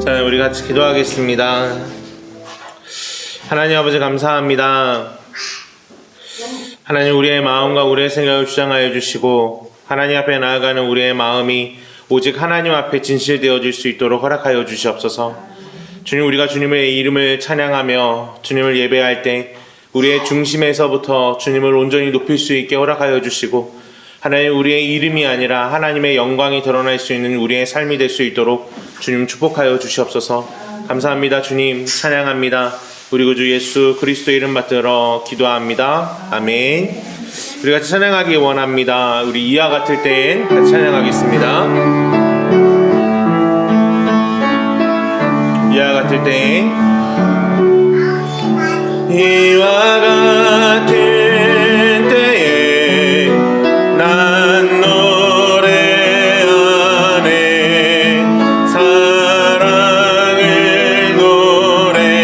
자, 우리 같이 기도하겠습니다. 하나님 아버지 감사합니다. 하나님, 우리의 마음과 우리의 생각을 주장하여 주시고 하나님 앞에 나아가는 우리의 마음이 오직 하나님 앞에 진실되어질 수 있도록 허락하여 주시옵소서. 주님, 우리가 주님의 이름을 찬양하며 주님을 예배할 때 우리의 중심에서부터 주님을 온전히 높일 수 있게 허락하여 주시고, 하나님, 우리의 이름이 아니라 하나님의 영광이 드러날 수 있는 우리의 삶이 될 수 있도록 주님 축복하여 주시옵소서. 감사합니다. 주님 찬양합니다. 우리 구주 예수 그리스도의 이름 받들어 기도합니다. 아멘. 우리 같이 찬양하기 원합니다. 우리 이와 같을 때엔 같이 찬양하겠습니다. 이와 같을 때엔 이와 같은 때에 난 노래하네 사랑을 노래하네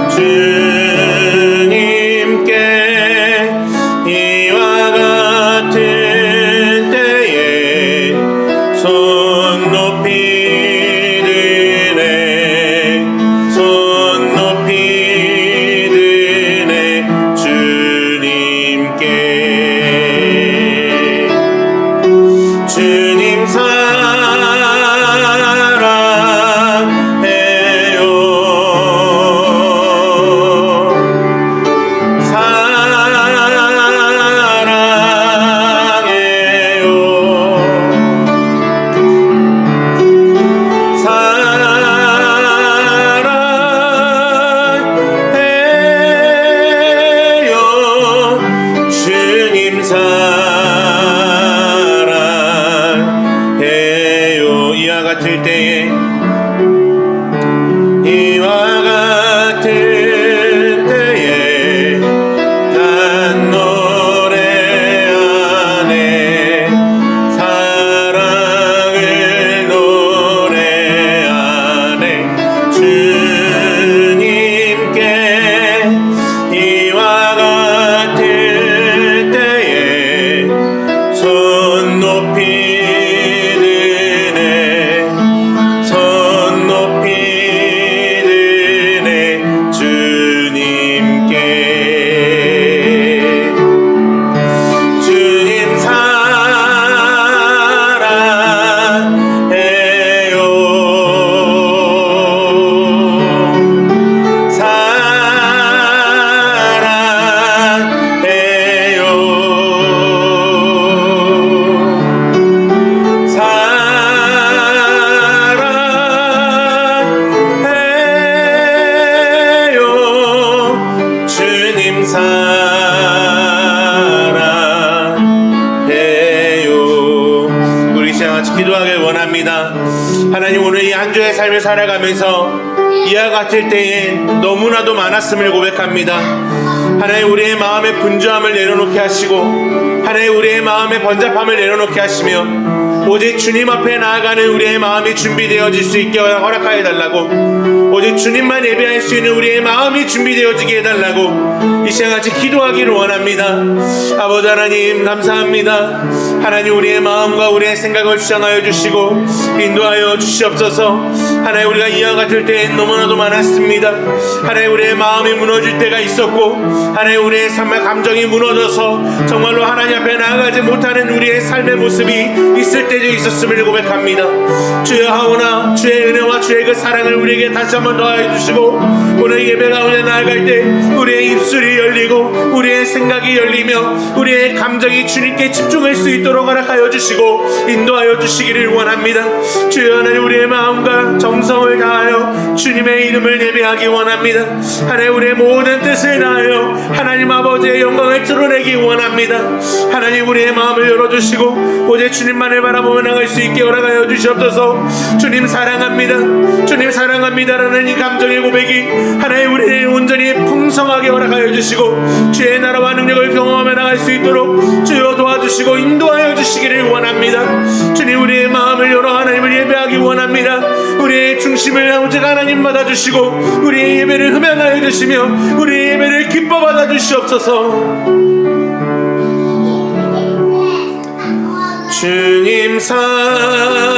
주님께 이와 같은 때에 손 높이 드네 손 높이 주님 사랑해요 사랑해요 주님 이와 같을 때에 이와 같은 때에 난 노래하네 사랑을 노래하네 주님께 이와 같을 때에 손 높이 기도하길 원합니다. 하나님, 오늘 이 한 주의 삶을 살아가면서 이와 같을 때에 너무나도 많았음을 고백합니다. 하나님, 우리의 마음의 분주함을 내려놓게 하시고 하나님, 우리의 마음의 번잡함을 내려놓게 하시며 오직 주님 앞에 나아가는 우리의 마음이 준비되어질 수 있게 허락하여 달라고, 오직 주님만 예배할 수 있는 우리의 마음이 준비되어지게 해달라고 이 시간 같이 기도하기를 원합니다. 아버지 하나님 감사합니다. 하나님, 우리의 마음과 우리의 생각을 주장하여 주시고 인도하여 주시옵소서. 하나님, 우리가 이와 같을 때엔 너무나도 많았습니다. 하나님, 우리의 마음이 무너질 때가 있었고 하나님, 우리의 삶의 감정이 무너져서 정말로 하나님 앞에 나아가지 못하는 우리의 삶의 모습이 있을 때도 있었음을 고백합니다. 주여, 하오나 주의 은혜와 주의 그 사랑을 우리에게 다시 한번 더하여 주시고 오늘 예배 가운데 나아갈 때 우리의 입술이 열리고 우리의 생각이 열리며 우리의 감정이 주님께 집중할 수 있도록 허락하여 주시고 인도하여 주시기를 원합니다. 주여, 하나님, 우리의 마음과 정성을 다하여 주님의 이름을 예배하기 원합니다. 하나님, 우리의 모든 뜻을 다하여 하나님 아버지의 영광을 드러내기 원합니다. 하나님, 우리의 마음을 열어주시고 오직 주님만을 바라보며 나갈 수 있게 허락하여 주시옵소서. 주님 사랑합니다, 주님 사랑합니다라는 이 감정의 고백이 하나님 우리를 온전히 풍성하게 허락하여 주시고 주의 나라와 능력을 경험하며 나갈 수 있도록 주여 도와주시고 인도하여 주시기를 원합니다. 주님, 우리의 마음을 열어 하나님을 예배하기 원합니다. 우리의 중심을 오직 하나님 받아주시고 우리의 예배를 흠양하여 주시며 우리의 예배를 기뻐 받아주시옵소서. 주님 사랑해요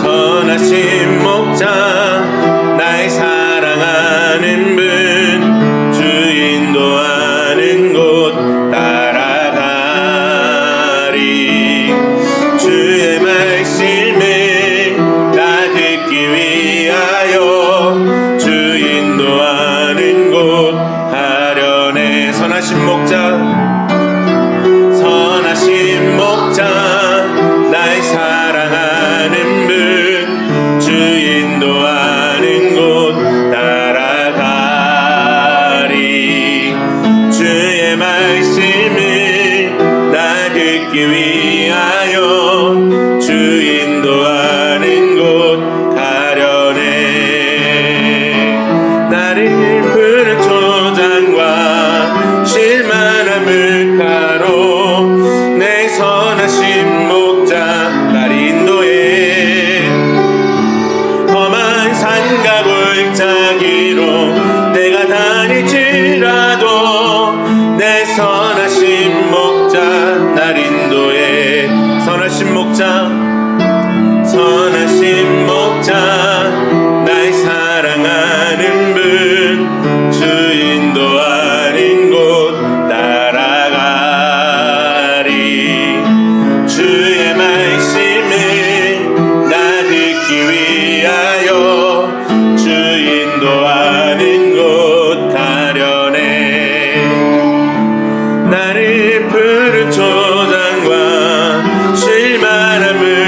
선하신 목자 나의 사랑하는 분 주 인도하는 곳 따라가리 주의 말씀을 나 듣기 위하여 주 인도하는 곳 가려네 선하신 목자 나의 사랑하는 분 주 인도하는 곳 따라가리 주의 말씀을 나 듣기 위하여 주 인도하는 곳 가려네 나를 푸른 초장과 실만한 물가로 내 선하신 목자 날 인도해 험한 산과 골짜기로 내가 다닐지라도 내 선하신 목자 날 인도해 선하신 목자 나의 사랑하는 분 주 인도하는 곳 따라가리 주의 말씀을 나 듣기 위하여 주 인도하는 곳 가려네 나를 푸른 초장과 실만한 물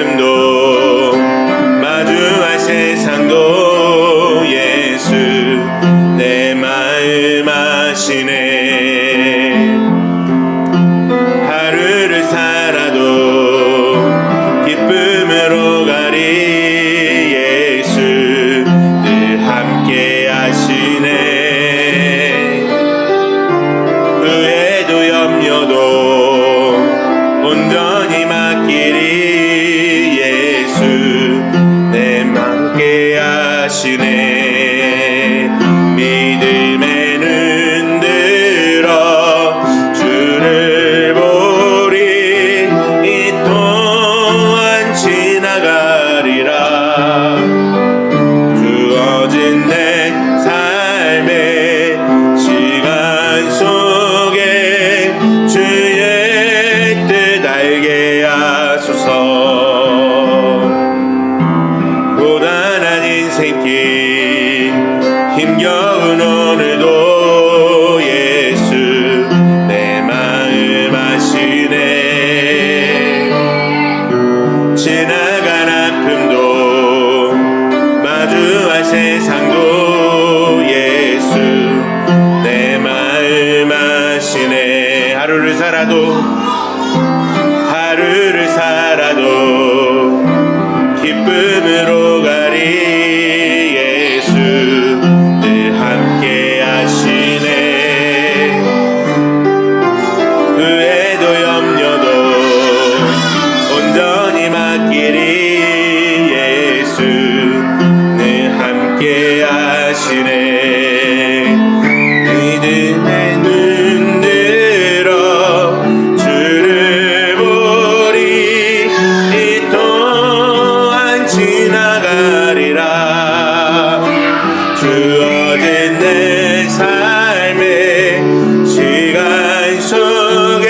아픔도 마주할 세상도 예수 내 마음 아시네. 하루를 살아도 기쁨으로 가리 예수 늘 함께 하시네. 후회도 염려도 온전히 맡기리 예수 내 맘께 하시네. 믿음에 눈 들어 주를 보리 이 또한 지나가리라. 주어진 내 삶의 시간 속에 주의 뜻 알게 하소서. 고단한 인생길 힘겨운 오늘도 예수 내 마음 아시네. 지나간 아픔도 마주할 세상도 예수 내 마음 아시네. 하루를 살아도 기쁨으로 가리 예수 늘 함께 하시네. 후회도 염려도 온전히 맡기리 예수 늘 함께 하시네. 믿음에 눈 들어 주를 보리 이 또한 지나가리라. 주어진 내 삶의 시간 속에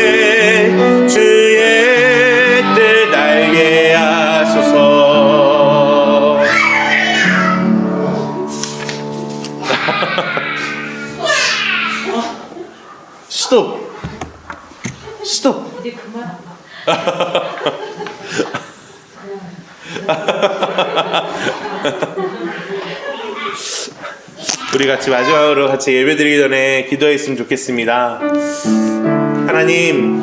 주의 뜻 알게 하소서. 스톱. 이제 그만. 우리 같이 마지막으로 같이 예배드리기 전에 기도했으면 좋겠습니다. 하나님,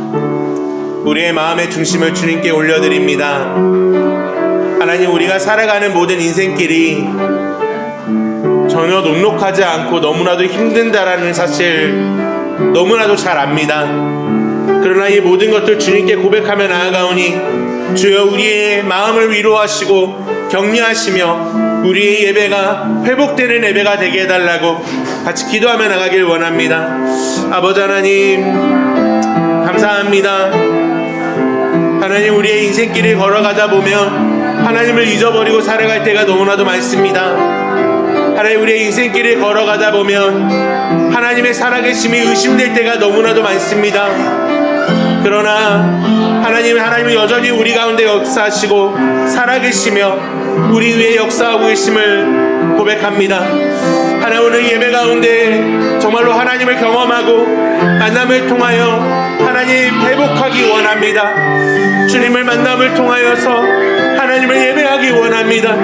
우리의 마음의 중심을 주님께 올려드립니다. 하나님, 우리가 살아가는 모든 인생길이 전혀 녹록하지 않고 너무나도 힘든다라는 사실 너무나도 잘 압니다. 그러나 이 모든 것들 주님께 고백하며 나아가오니 주여 우리의 마음을 위로하시고 격려하시며 우리의 예배가 회복되는 예배가 되게 해달라고 같이 기도하며 나가길 원합니다. 아버지 하나님, 감사합니다. 하나님, 우리의 인생길을 걸어가다 보면 하나님을 잊어버리고 살아갈 때가 너무나도 많습니다. 하나님, 우리의 인생길을 걸어가다 보면 하나님의 살아계심이 의심될 때가 너무나도 많습니다. 그러나 하나님은 여전히 우리 가운데 역사하시고 살아계시며 우리 위에 역사하고 계심을 고백합니다. 하나님, 오늘 예배 가운데 정말로 하나님을 경험하고 만남을 통하여 하나님 회복하기 원합니다. 주님을 만남을 통하여서 하나님을 예배하기 원합니다.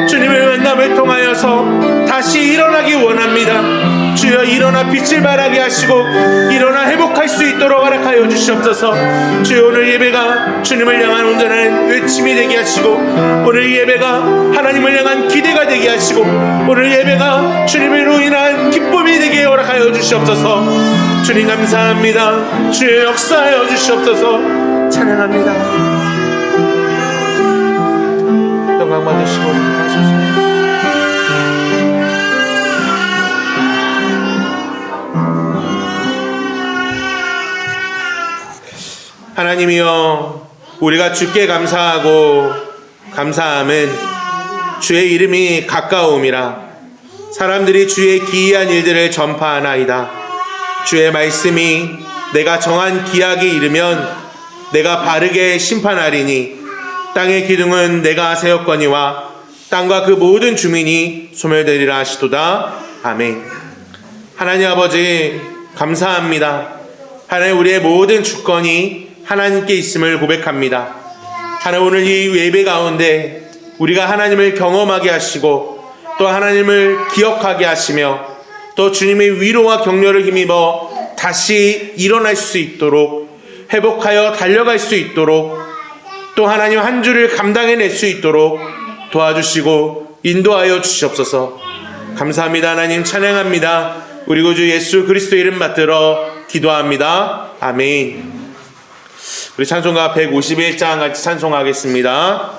주님을 만남을 통하여서 다시 일어나기 원합니다. 주여, 일어나 빛을 발하게 하시고 일어나 회복할 수 있도록 허락하여 주시옵소서. 주여, 오늘 예배가 주님을 향한 온전한 외침이 되게 하시고 오늘 예배가 하나님을 향한 기대가 되게 하시고 오늘 예배가 주님으로 인한 기쁨이 되게 허락하여 주시옵소서. 주님 감사합니다. 주의 역사하여 주시옵소서. 찬양합니다. 영광 받으시고 하소서. 하나님이여, 우리가 주께 감사하고 감사함은 주의 이름이 가까움이라 사람들이 주의 기이한 일들을 전파하나이다. 주의 말씀이 내가 정한 기약이 이르면 내가 바르게 심판하리니 땅의 기둥은 내가 세웠거니와 땅과 그 모든 주민이 소멸되리라 하시도다. 아멘. 하나님 아버지, 감사합니다. 하나님, 우리의 모든 주권이 하나님께 있음을 고백합니다. 하나님 오늘 이 예배 가운데 우리가 하나님을 경험하게 하시고 또 하나님을 기억하게 하시며 또 주님의 위로와 격려를 힘입어 다시 일어날 수 있도록 회복하여 달려갈 수 있도록 또 하나님 한 주를 감당해낼 수 있도록 도와주시고 인도하여 주시옵소서. 감사합니다. 하나님 찬양합니다. 우리 구주 예수 그리스도 이름 받들어 기도합니다. 아멘. 우리 찬송가 151장 같이 찬송하겠습니다.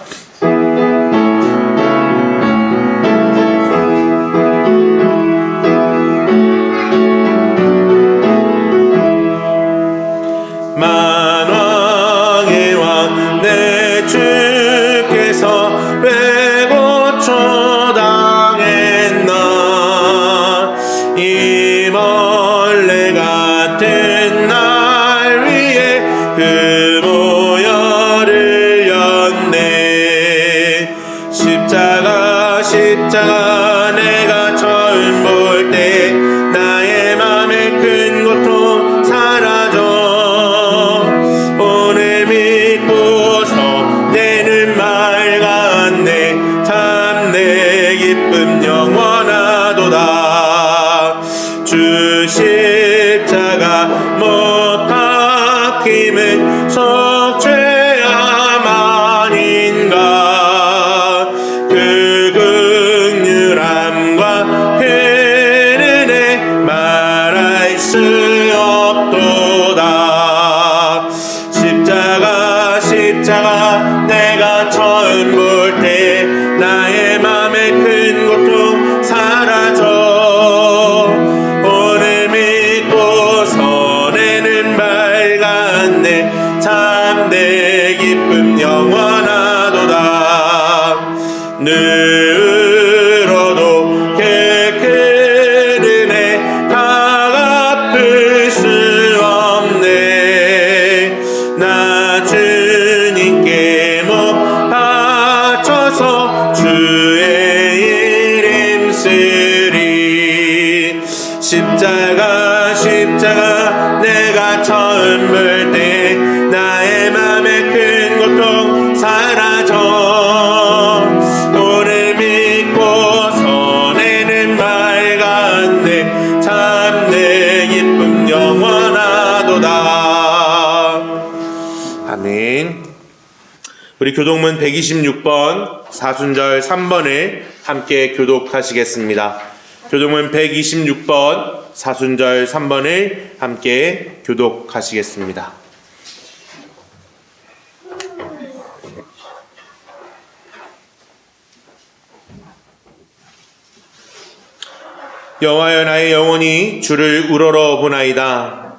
만왕의 왕 내 주께서 왜 고초당했나 이 벌레 같은 날 위에 그 모여를 였네. 십자가 내가 처음 볼 때 나의 맘에 큰 고통 사라져 오늘 믿고서 내 눈 맑았네. 참 내 기쁨 영원하도다. 주 십자가 못 박힘은 속죄함 아닌가. 그 긍휼함과 그 은혜 말할 수 없도다. 십자가 내가 처음 볼 때 나의 맘에 큰 고통 사라져 오늘 믿고서 내는 밝았네. 참 내 기쁨 영원하도다. 늘어도 그 큰 은혜 다 갚을 수 없네. 나 주님께 못 바쳐서 주의 이름 쓰리. 십자가 내가 처음 볼 때 나의 맘에 큰 고통 사라져 오늘 믿고서 내는 밝았네. 참 내 기쁨 영원하도다. 아멘. 우리 교독문 126번 사순절 3번을 함께 교독하시겠습니다. 교독문 126번 사순절 3번을 함께 교독하시겠습니다. 여호와여 나의 영혼이 주를 우러러 보나이다.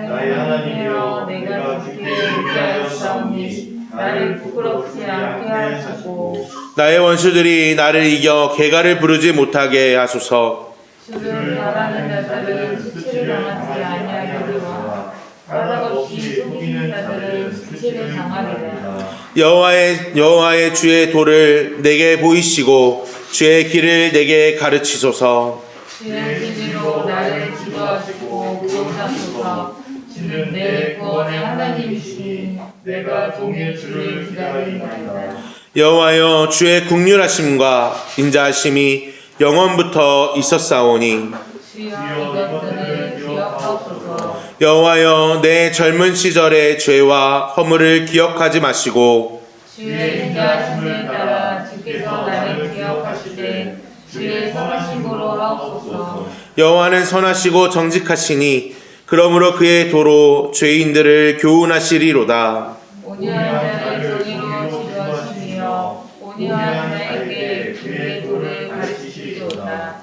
나의 하나님이여 내가 주께 의지하였사오니 나를 부끄럽지 않게 하시고 나의 원수들이 나를 이겨 개가를 부르지 못하게 하소서. 주를 바라는 자들은 수치를 당하지 아니하리라. 까닭없이 속이는 자들은 수치를 당하리라. 여호와의 주의 도를 내게 보이시고 주의 길을 내게 가르치소서. 주의 진리로 나를 지도하시고 구원하소서. 주는 내 구원의 하나님이시니 내가 종일 주를 기다리나이다. 여호와여 주의 긍휼하심과 인자하심이 영원부터 있었사오니 주여 이것들을 기억하소서. 여호와여 내 젊은 시절의 죄와 허물을 기억하지 마시고 주의 인자하심을 따라 주께서 나를 기억하시되 주의 선하심으로 하옵소서. 여호와는 선하시고 정직하시니 그러므로 그의 도로 죄인들을 교훈하시리로다. 온유한 자를 정의로 지도하시며 온유한 자에게 주의 도를 가르치시리로다.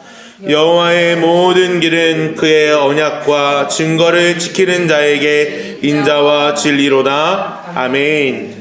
여호와의 모든 길은 그의 언약과 증거를 지키는 자에게 인자와 진리로다. 아멘.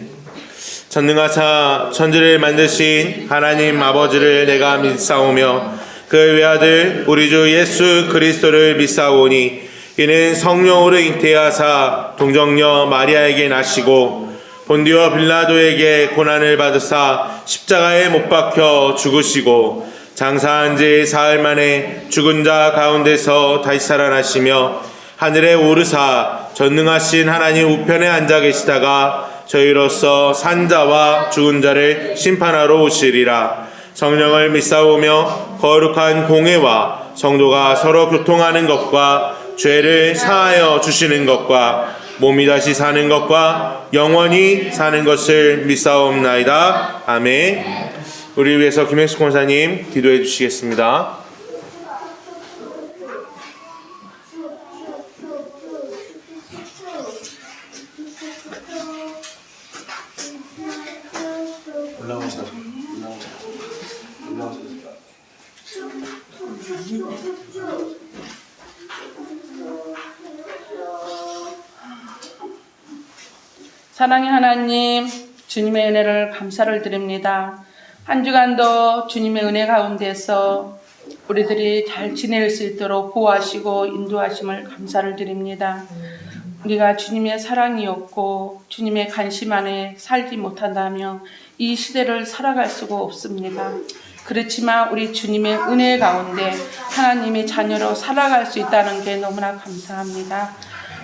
전능하사 천지를 만드신 하나님 아버지를 내가 믿사오며 그의 외아들 우리 주 예수 그리스도를 믿사오니 이는 성령으로 잉태하사 동정녀 마리아에게 나시고 본디오 빌라도에게 고난을 받으사 십자가에 못 박혀 죽으시고 장사한 지 사흘 만에 죽은 자 가운데서 다시 살아나시며 하늘에 오르사 전능하신 하나님 우편에 앉아 계시다가 저희로서 산자와 죽은 자를 심판하러 오시리라. 성령을 믿사오며 거룩한 공회와 성도가 서로 교통하는 것과 죄를 사하여 주시는 것과 몸이 다시 사는 것과 영원히 사는 것을 믿사옵나이다. 아멘. 우리 위해서 김행숙 권사님 기도해 주시겠습니다. 사랑의 하나님, 주님의 은혜를 감사를 드립니다. 한 주간도 주님의 은혜 가운데서 우리들이 잘 지낼 수 있도록 보호하시고 인도하심을 감사를 드립니다. 우리가 주님의 사랑이 없고 주님의 관심 안에 살지 못한다면 이 시대를 살아갈 수가 없습니다. 그렇지만 우리 주님의 은혜 가운데 하나님의 자녀로 살아갈 수 있다는 게 너무나 감사합니다.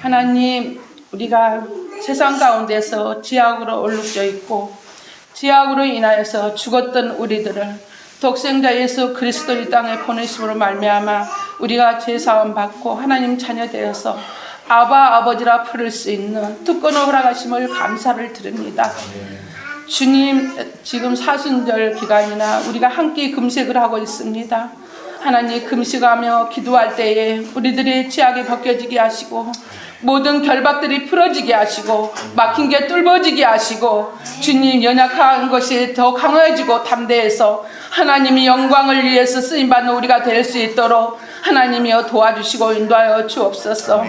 하나님, 우리가 세상 가운데서 지약으로 얼룩져 있고 지약으로 인하여서 죽었던 우리들을 독생자 예수 그리스도 이 땅에 보내심으로 말미암아 우리가 죄사함 받고 하나님 자녀 되어서 아바 아버지라 부를 수 있는 특권을 허락하심을 감사를 드립니다. 주님, 지금 사순절 기간이나 우리가 함께 금식을 하고 있습니다. 하나님, 금식하며 기도할 때에 우리들의 지약이 벗겨지게 하시고 모든 결박들이 풀어지게 하시고 막힌 게 뚫어지게 하시고 주님, 연약한 것이 더 강해지고 담대해서 하나님이 영광을 위해서 쓰임받는 우리가 될 수 있도록 하나님이여 도와주시고 인도하여 주옵소서.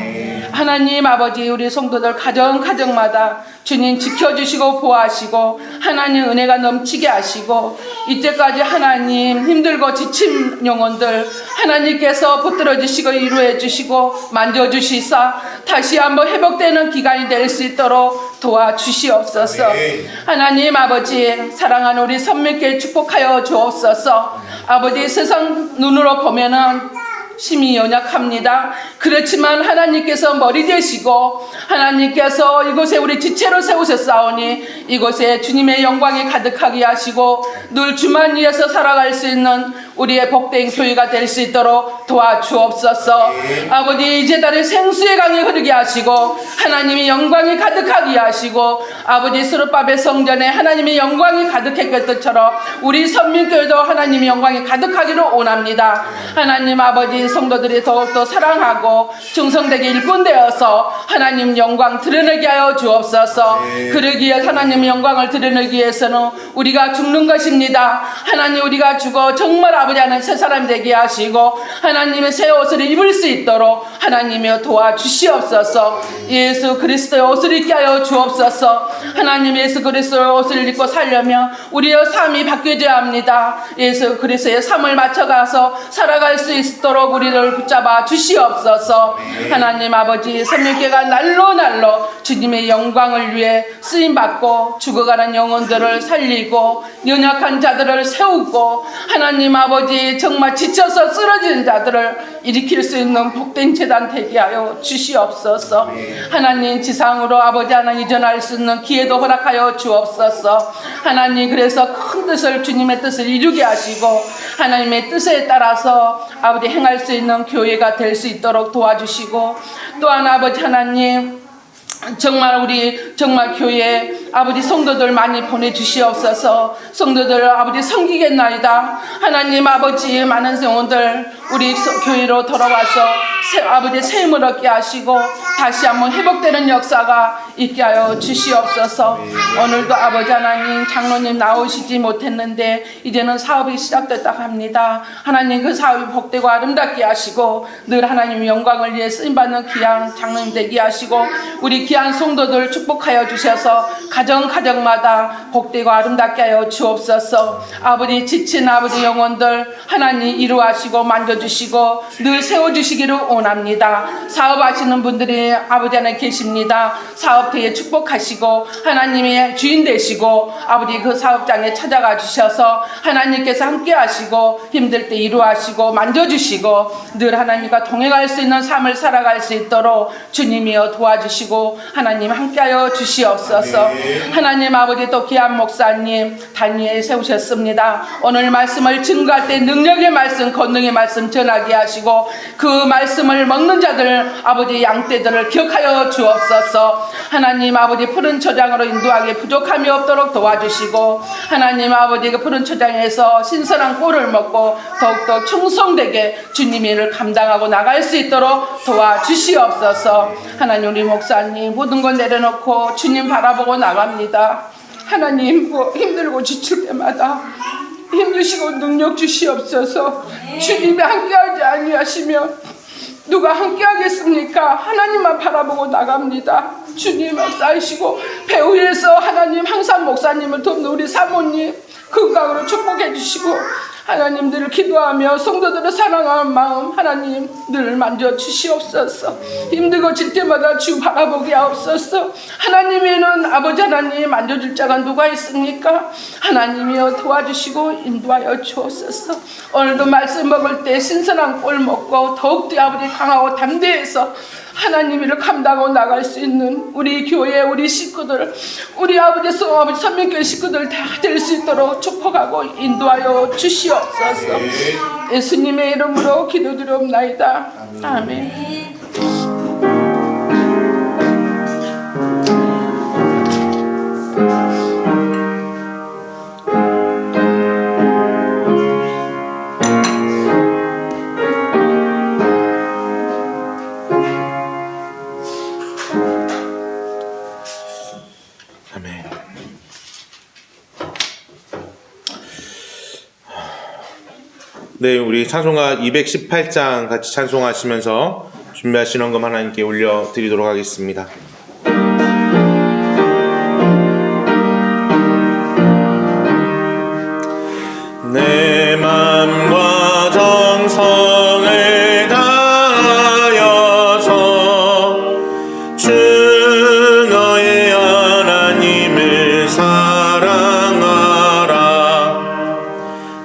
하나님 아버지, 우리 성도들 가정마다 주님 지켜주시고 보호하시고 하나님 은혜가 넘치게 하시고 이때까지 하나님 힘들고 지친 영혼들 하나님께서 붙들어 주시고 위로해 주시고 만져주시사 다시 한번 회복되는 기간이 될 수 있도록 도와주시옵소서. 하나님 아버지, 사랑하는 우리 선민께 축복하여 주옵소서. 아버지, 세상 눈으로 보면은 심히 연약합니다. 그렇지만 하나님께서 머리 되시고 하나님께서 이곳에 우리 지체로 세우셨사오니 이곳에 주님의 영광이 가득하게 하시고 늘 주만 위해서 살아갈 수 있는 우리의 복된 교회가 될 수 있도록 도와주옵소서. 아버지, 이제 달에 생수의 강이 흐르게 하시고 하나님의 영광이 가득하게 하시고 아버지, 수르밥의 성전에 하나님의 영광이 가득했던 것처럼 우리 선민교회도 하나님의 영광이 가득하기를 원합니다. 하나님 아버지, 성도들이 더욱더 사랑하고 충성되게 일꾼되어서 하나님 영광 드러내게 하여 주옵소서. 그러기에 하나님 영광을 드러내기 위해서는 우리가 죽는 것입니다. 하나님, 우리가 죽어 정말 아버지 하나님 새 사람 되게 하시고 하나님의 새 옷을 입을 수 있도록 하나님이여 도와주시옵소서. 예수 그리스도의 옷을 입게 하여 주옵소서. 하나님, 예수 그리스도의 옷을 입고 살려면 우리의 삶이 바뀌어져야 합니다. 예수 그리스도의 삶을 맞춰가서 살아갈 수 있도록 우리를 붙잡아 주시옵소서. 하나님 아버지, 선민교회가 날로 주님의 영광을 위해 쓰임받고 죽어가는 영혼들을 살리고 연약한 자들을 세우고 하나님 아버지, 정말 지쳐서 쓰러진 자들을 일으킬 수 있는 복된 재단 되게 하여 주시옵소서. 하나님, 지상으로 아버지 하나님 이전할 수 있는 기회도 허락하여 주옵소서. 하나님, 그래서 큰 뜻을 주님의 뜻을 이루게 하시고 하나님의 뜻에 따라서 아버지 행할 수 있는 교회가 될 수 있도록 도와주시고 또한 아버지 하나님, 정말 우리 정말 교회에 아버지 성도들 많이 보내주시옵소서. 성도들 아버지 섬기겠나이다. 하나님 아버지, 많은 영혼들 우리 교회로 돌아와서 아버지 새 힘을 얻게 하시고 다시 한번 회복되는 역사가 있게 하여 주시옵소서. 오늘도 아버지 하나님, 장로님 나오시지 못했는데 이제는 사업이 시작됐다 합니다. 하나님, 그 사업이 복되고 아름답게 하시고 늘 하나님 영광을 위해 쓰임받는 귀한 장로님 되게 하시고 우리 귀한 성도들 축복하여 주셔서 가정마다 복되고 아름답게 하여 주옵소서. 아버지, 지친 아버지 영혼들 하나님 이루하시고 만져주시고 늘 세워주시기를 원합니다. 사업하시는 분들이 아버지 안에 계십니다. 사업터에 축복하시고 하나님의 주인 되시고 아버지 그 사업장에 찾아가 주셔서 하나님께서 함께 하시고 힘들 때 이루하시고 만져주시고 늘 하나님과 동행할 수 있는 삶을 살아갈 수 있도록 주님이여 도와주시고 하나님 함께하여 주시옵소서. 하나님 아버지 또 귀한 목사님 단위에 세우셨습니다. 오늘 말씀을 증거할 때 능력의 말씀, 권능의 말씀 전하게 하시고 그 말씀을 먹는 자들 아버지 양떼들을 기억하여 주옵소서. 하나님 아버지 푸른 초장으로 인도하게 부족함이 없도록 도와주시고 하나님 아버지 그 푸른 초장에서 신선한 꿀을 먹고 더욱더 충성되게 주님의 일을 감당하고 나갈 수 있도록 도와주시옵소서. 하나님 우리 목사님 모든 걸 내려놓고 주님 바라보고 나갑니다. 하나님 힘들고 지칠 때마다 힘드시고 능력 주시옵소서. 주님이 함께하지 아니하시면 누가 함께하겠습니까? 하나님만 바라보고 나갑니다. 주님 역사하시고 배후에서 하나님 항상 목사님을 돕는 우리 사모님 건강으로 축복해 주시고 하나님 늘 기도하며 성도들을 사랑하는 마음 하나님 늘 만져주시옵소서. 힘들고 질 때마다 주 바라보게 하옵소서. 하나님이는 아버지 하나님 만져줄 자가 누가 있습니까? 하나님이여 도와주시고 인도하여 주옵소서. 오늘도 말씀 먹을 때 신선한 꿀 먹고 더욱더 아버지 강하고 담대해서 하나님 일을 감당하고 나갈 수 있는 우리 교회 우리 식구들 우리 아버지 선민교회 식구들 다 될 수 있도록 축복하고 인도하여 주시옵소서. 예수님의 이름으로 기도드리옵나이다. 아멘. 네, 우리 찬송가 218장 같이 찬송하시면서 준비하신 헌금 하나님께 올려드리도록 하겠습니다. 내 맘과 정성을 다하여서 주 너의 하나님을 사랑하라.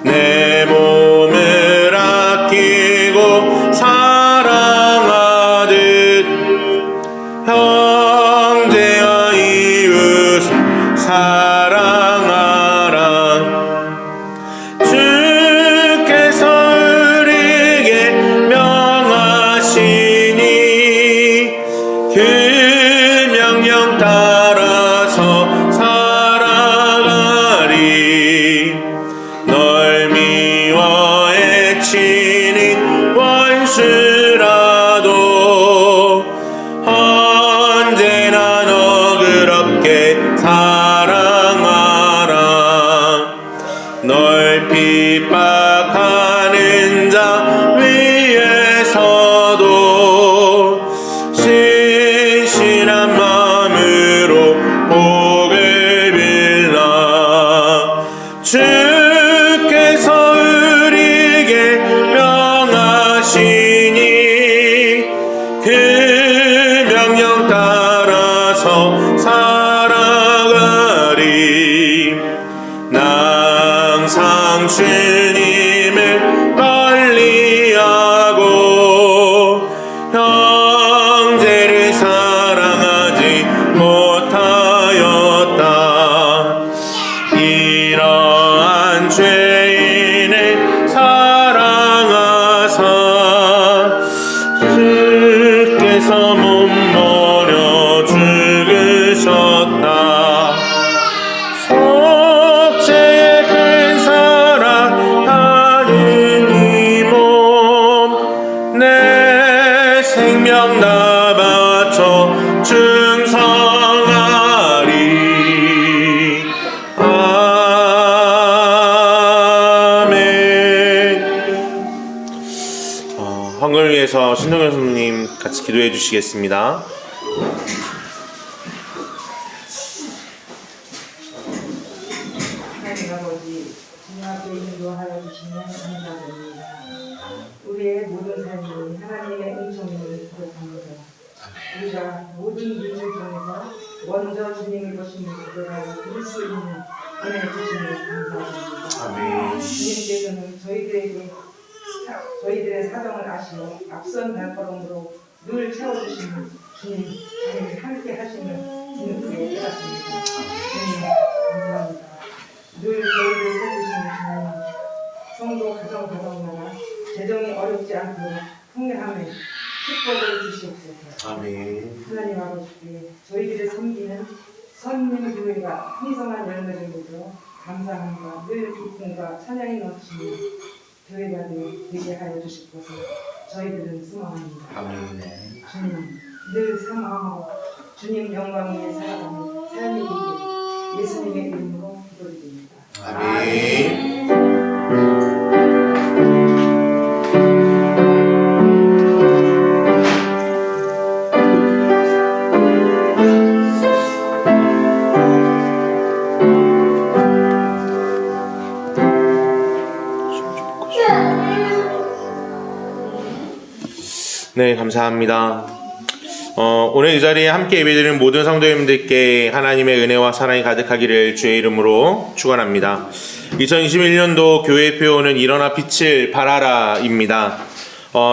내 몸을 아끼고 사랑하듯 형제와 이웃 사랑하라. 주께서 우리에게 명하시니 그 명령 따라서 살아가리. 널 미워해 치는 원수라도 언제나 너그럽게 사랑하라. 널 핍박하는 자 위에서도 신실한 마음으로 복을 빌라. 주께서 우리에게 명하시니 그 명령 따라서 살아가리. 나 항상 주님을 멀리하고 형제를 사랑하지 못하였다. 이러한 죄인을 사랑하사 주께서 몸버려 죽으셨다. 속죄의 큰 사랑 하는 이 몸 내 생명 다 바쳐 충성하리. 아멘. 헌금을 위해서 신동현 선생님 같이 기도해 주시겠습니다. 하나님 아버지, 주님 앞에 인도하여 주시면 감사드립니다. 우리의 모든 삶이 하나님의 은총임을 고백합니다. 우리가 모든 일을 통해서 먼저 주님의 것임을 고백하고 들을 수 있는 은혜 주심을 감사드립니다. 아멘. 주님께서는 저희들의 사정을 아시고 앞선 발걸음으로 늘 채워주시는 주님, 함께 하시는 뒤늦게 깨닫습니다. 주님 감사합니다. 늘 저희를 살리시는 주님, 성도 가정마다 재정이 어렵지 않도록 풍요함에 축복을 주시옵소서. 아멘. 하나님 아버지께 저희들을 섬기는 선민 교회가 풍성한 열매를 맺어 감사함과 늘 기쁨과 찬양이 넘치는 교회가 되게 하여 주시옵소서. 저희들은 소망합니다. 아멘. 주님 늘 사모하고 주님 영광 위에 살아가는 삶이 되길 예수님의 이름으로 기도드립니다. 아멘. 네, 감사합니다. 오늘 이 자리에 함께 예배드리는 모든 성도님들께 하나님의 은혜와 사랑이 가득하기를 주의 이름으로 축원합니다. 2021년도 교회의 표어는 일어나 빛을 발하라입니다.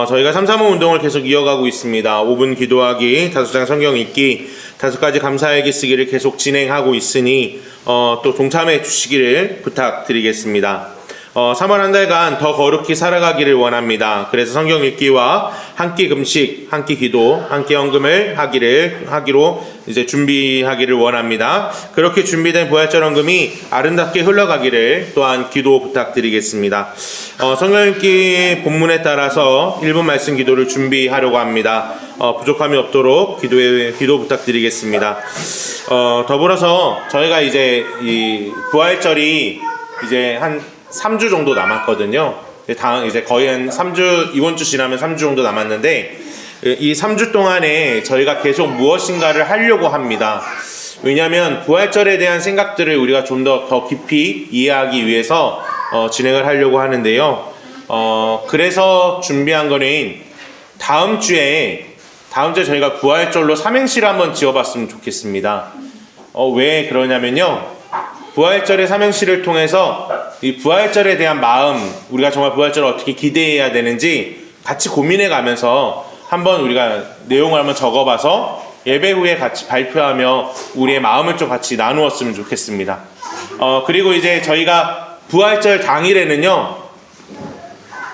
저희가 335 운동을 계속 이어가고 있습니다. 5분 기도하기, 5장 성경 읽기, 5가지 감사일기 쓰기를 계속 진행하고 있으니 또 동참해 주시기를 부탁드리겠습니다. 3월 한 달간 더 거룩히 살아가기를 원합니다. 그래서 성경 읽기와 한 끼 금식, 한 끼 기도, 한 끼 헌금을 하기로 이제 준비하기를 원합니다. 그렇게 준비된 부활절 헌금이 아름답게 흘러가기를 또한 기도 부탁드리겠습니다. 성경 읽기 본문에 따라서 1분 말씀 기도를 준비하려고 합니다. 부족함이 없도록 기도 부탁드리겠습니다. 더불어서 저희가 이제 이 부활절이 이제 한 3주 정도 남았거든요. 이제 거의 한 3주, 이번 주 지나면 3주 정도 남았는데, 이 3주 동안에 저희가 계속 무엇인가를 하려고 합니다. 왜냐하면 부활절에 대한 생각들을 우리가 좀 더 깊이 이해하기 위해서 진행을 하려고 하는데요. 그래서 준비한 거는 다음 주에 저희가 부활절로 삼행시를 한번 지어봤으면 좋겠습니다. 왜 그러냐면요. 부활절의 삼행시를 통해서 이 부활절에 대한 마음, 우리가 정말 부활절을 어떻게 기대해야 되는지 같이 고민해 가면서 한번 우리가 내용을 한번 적어봐서 예배 후에 같이 발표하며 우리의 마음을 좀 같이 나누었으면 좋겠습니다. 그리고 이제 저희가 부활절 당일에는요,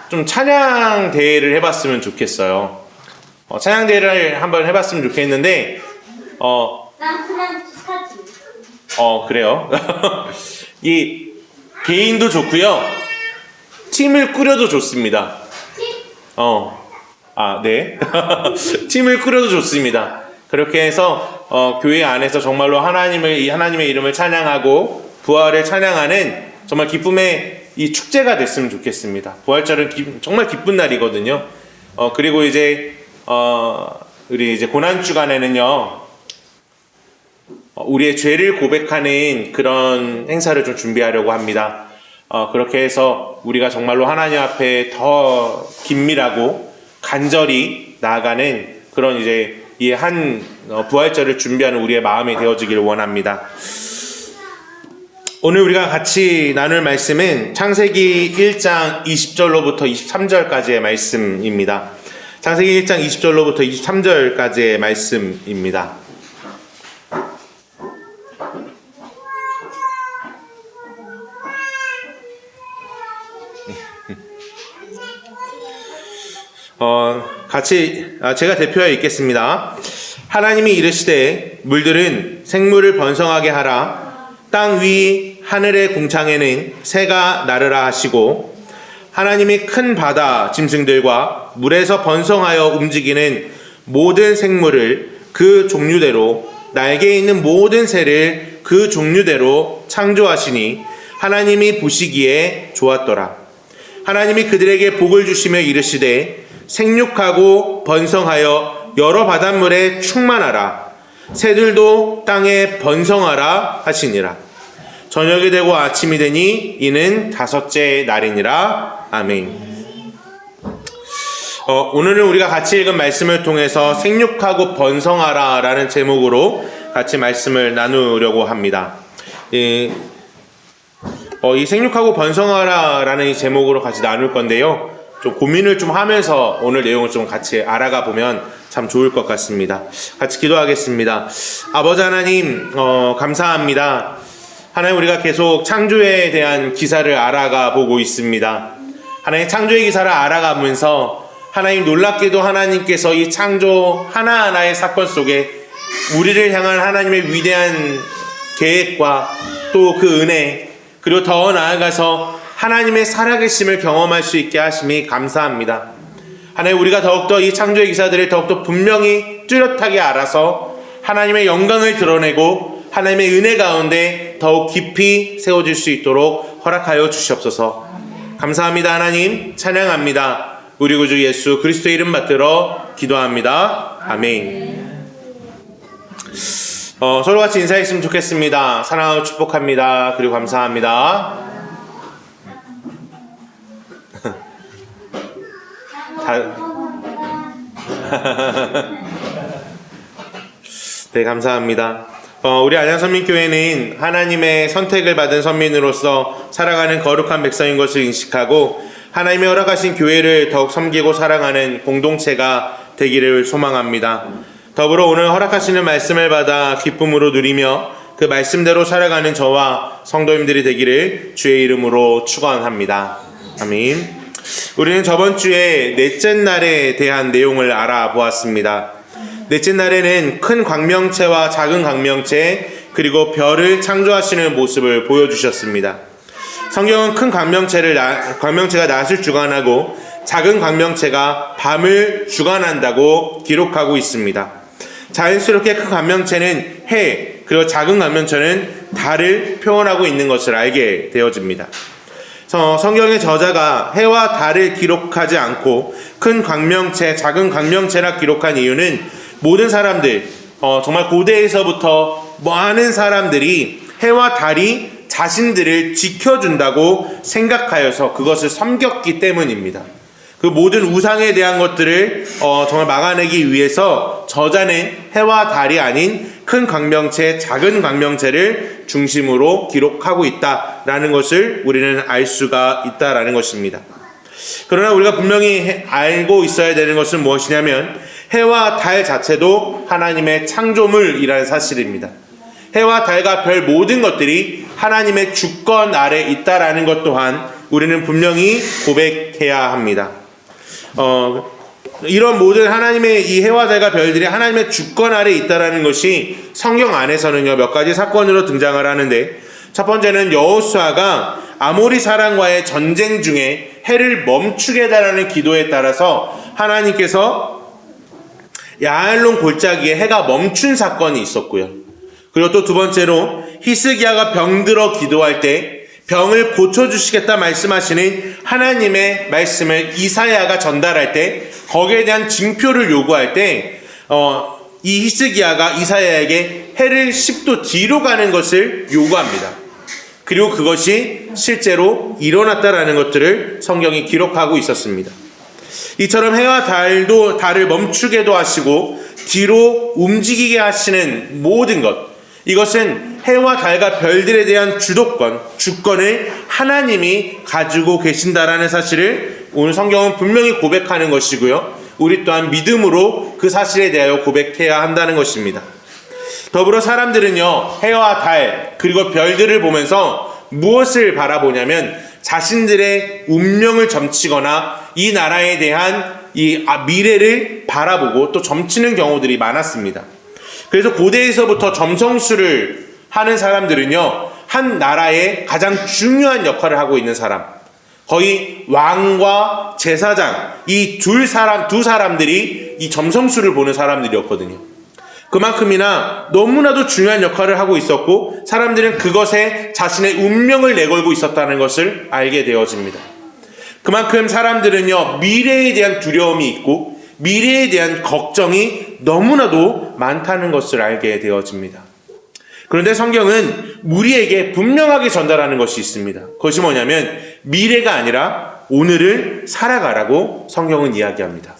좀 찬양 대회를 해봤으면 좋겠어요. 찬양 대회를 한번 해봤으면 좋겠는데, 난 그냥 사지. 그래요. 이 개인도 좋고요. 팀을 꾸려도 좋습니다. 네. 팀을 꾸려도 좋습니다. 그렇게 해서 교회 안에서 정말로 하나님의 이름을 찬양하고 부활을 찬양하는 정말 기쁨의 이 축제가 됐으면 좋겠습니다. 부활절은 정말 기쁜 날이거든요. 그리고 이제 우리 이제 고난 주간에는요. 우리의 죄를 고백하는 그런 행사를 좀 준비하려고 합니다. 그렇게 해서 우리가 정말로 하나님 앞에 더 긴밀하고 간절히 나아가는 그런 이제 이 한 부활절을 준비하는 우리의 마음이 되어지기를 원합니다. 오늘 우리가 같이 나눌 말씀은 창세기 1장 20절로부터 23절까지의 말씀입니다. 창세기 1장 20절로부터 23절까지의 말씀입니다. 제가 대표하여 읽겠습니다. 하나님이 이르시되 물들은 생물을 번성하게 하라. 땅 위 하늘의 궁창에는 새가 나르라 하시고 하나님이 큰 바다 짐승들과 물에서 번성하여 움직이는 모든 생물을 그 종류대로 날개 있는 모든 새를 그 종류대로 창조하시니 하나님이 보시기에 좋았더라. 하나님이 그들에게 복을 주시며 이르시되 생육하고 번성하여 여러 바닷물에 충만하라. 새들도 땅에 번성하라 하시니라. 저녁이 되고 아침이 되니 이는 5째 날이니라. 아멘. 오늘은 우리가 같이 읽은 말씀을 통해서 생육하고 번성하라 라는 제목으로 같이 말씀을 나누려고 합니다. 이 생육하고 번성하라 라는 이 제목으로 같이 나눌 건데요. 좀 고민을 좀 하면서 오늘 내용을 좀 같이 알아가 보면 참 좋을 것 같습니다. 같이 기도하겠습니다. 아버지 하나님, 감사합니다. 하나님, 우리가 계속 창조에 대한 기사를 알아가 보고 있습니다. 하나님, 창조의 기사를 알아가면서 하나님, 놀랍게도 하나님께서 이 창조 하나하나의 사건 속에 우리를 향한 하나님의 위대한 계획과 또 그 은혜, 그리고 더 나아가서 하나님의 살아계심을 경험할 수 있게 하심이 감사합니다. 하나님, 우리가 더욱더 이 창조의 기사들을 더욱더 분명히 뚜렷하게 알아서 하나님의 영광을 드러내고 하나님의 은혜 가운데 더욱 깊이 세워질 수 있도록 허락하여 주시옵소서. 감사합니다. 하나님, 찬양합니다. 우리 구주 예수 그리스도의 이름 받들어 기도합니다. 아멘. 서로 같이 인사했으면 좋겠습니다. 사랑하고 축복합니다. 그리고 감사합니다. 네, 감사합니다. 우리 안양선민교회는 하나님의 선택을 받은 선민으로서 살아가는 거룩한 백성인 것을 인식하고 하나님의 허락하신 교회를 더욱 섬기고 사랑하는 공동체가 되기를 소망합니다. 더불어 오늘 허락하시는 말씀을 받아 기쁨으로 누리며 그 말씀대로 살아가는 저와 성도님들이 되기를 주의 이름으로 축원합니다. 아멘. 우리는 저번 주에 넷째 날에 대한 내용을 알아보았습니다. 넷째 날에는 큰 광명체와 작은 광명체 그리고 별을 창조하시는 모습을 보여주셨습니다. 성경은 큰 광명체가 낮을 주관하고 작은 광명체가 밤을 주관한다고 기록하고 있습니다. 자연스럽게 큰 광명체는 해, 그리고 작은 광명체는 달을 표현하고 있는 것을 알게 되어집니다. 성경의 저자가 해와 달을 기록하지 않고 큰 광명체, 작은 광명체라 기록한 이유는 모든 사람들, 정말 고대에서부터 많은 사람들이 해와 달이 자신들을 지켜준다고 생각하여서 그것을 섬겼기 때문입니다. 그 모든 우상에 대한 것들을 정말 막아내기 위해서 저자는 해와 달이 아닌 큰 광명체, 작은 광명체를 중심으로 기록하고 있다라는 것을 우리는 알 수가 있다라는 것입니다. 그러나 우리가 분명히 알고 있어야 되는 것은 무엇이냐면 해와 달 자체도 하나님의 창조물이라는 사실입니다. 해와 달과 별 모든 것들이 하나님의 주권 아래 있다라는 것 또한 우리는 분명히 고백해야 합니다. 이런 모든 하나님의 이 해와 달과 별들이 하나님의 주권 아래 있다라는 것이 성경 안에서는요 몇 가지 사건으로 등장을 하는데, 첫 번째는 여호수아가 아모리 사람과의 전쟁 중에 해를 멈추게 해달라는 기도에 따라서 하나님께서 야알론 골짜기에 해가 멈춘 사건이 있었고요. 그리고 또 두 번째로 히스기야가 병들어 기도할 때 병을 고쳐주시겠다 말씀하시는 하나님의 말씀을 이사야가 전달할 때 거기에 대한 징표를 요구할 때 이 히스기야가 이사야에게 해를 10도 뒤로 가는 것을 요구합니다. 그리고 그것이 실제로 일어났다라는 것들을 성경이 기록하고 있었습니다. 이처럼 해와 달을 멈추게도 하시고 뒤로 움직이게 하시는 모든 것, 이것은 해와 달과 별들에 대한 주권을 하나님이 가지고 계신다라는 사실을 오늘 성경은 분명히 고백하는 것이고요. 우리 또한 믿음으로 그 사실에 대하여 고백해야 한다는 것입니다. 더불어 사람들은요, 해와 달 그리고 별들을 보면서 무엇을 바라보냐면 자신들의 운명을 점치거나 이 나라에 대한 이 미래를 바라보고 또 점치는 경우들이 많았습니다. 그래서 고대에서부터 점성술을 하는 사람들은요, 한 나라의 가장 중요한 역할을 하고 있는 사람, 거의 왕과 제사장, 이 두 사람들이 이 점성술을 보는 사람들이었거든요. 그만큼이나 너무나도 중요한 역할을 하고 있었고 사람들은 그것에 자신의 운명을 내걸고 있었다는 것을 알게 되어집니다. 그만큼 사람들은요, 미래에 대한 두려움이 있고 미래에 대한 걱정이 너무나도 많다는 것을 알게 되어집니다. 그런데 성경은 우리에게 분명하게 전달하는 것이 있습니다. 그것이 뭐냐면 미래가 아니라 오늘을 살아가라고 성경은 이야기합니다.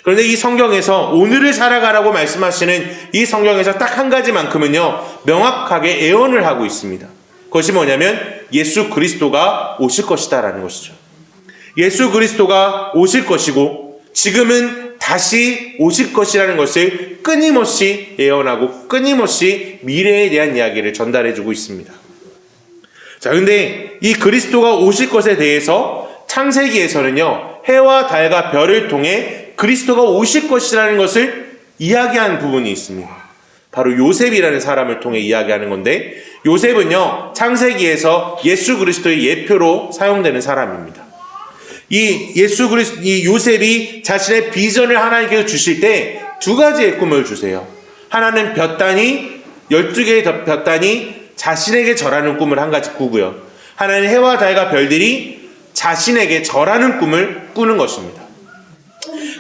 그런데 이 성경에서 오늘을 살아가라고 말씀하시는 이 성경에서 딱 한 가지만큼은요 명확하게 예언을 하고 있습니다. 그것이 뭐냐면 예수 그리스도가 오실 것이다라는 것이죠. 예수 그리스도가 오실 것이고 지금은 다시 오실 것이라는 것을 끊임없이 예언하고 끊임없이 미래에 대한 이야기를 전달해주고 있습니다. 자, 근데 이 그리스도가 오실 것에 대해서 창세기에서는요, 해와 달과 별을 통해 그리스도가 오실 것이라는 것을 이야기한 부분이 있습니다. 바로 요셉이라는 사람을 통해 이야기하는 건데, 요셉은요, 창세기에서 예수 그리스도의 예표로 사용되는 사람입니다. 이 요셉이 자신의 비전을 하나님께서 주실 때 두 가지의 꿈을 주세요. 하나는 볕단이, 12개의 볕단이 자신에게 절하는 꿈을 한 가지 꾸고요. 하나는 해와 달과 별들이 자신에게 절하는 꿈을 꾸는 것입니다.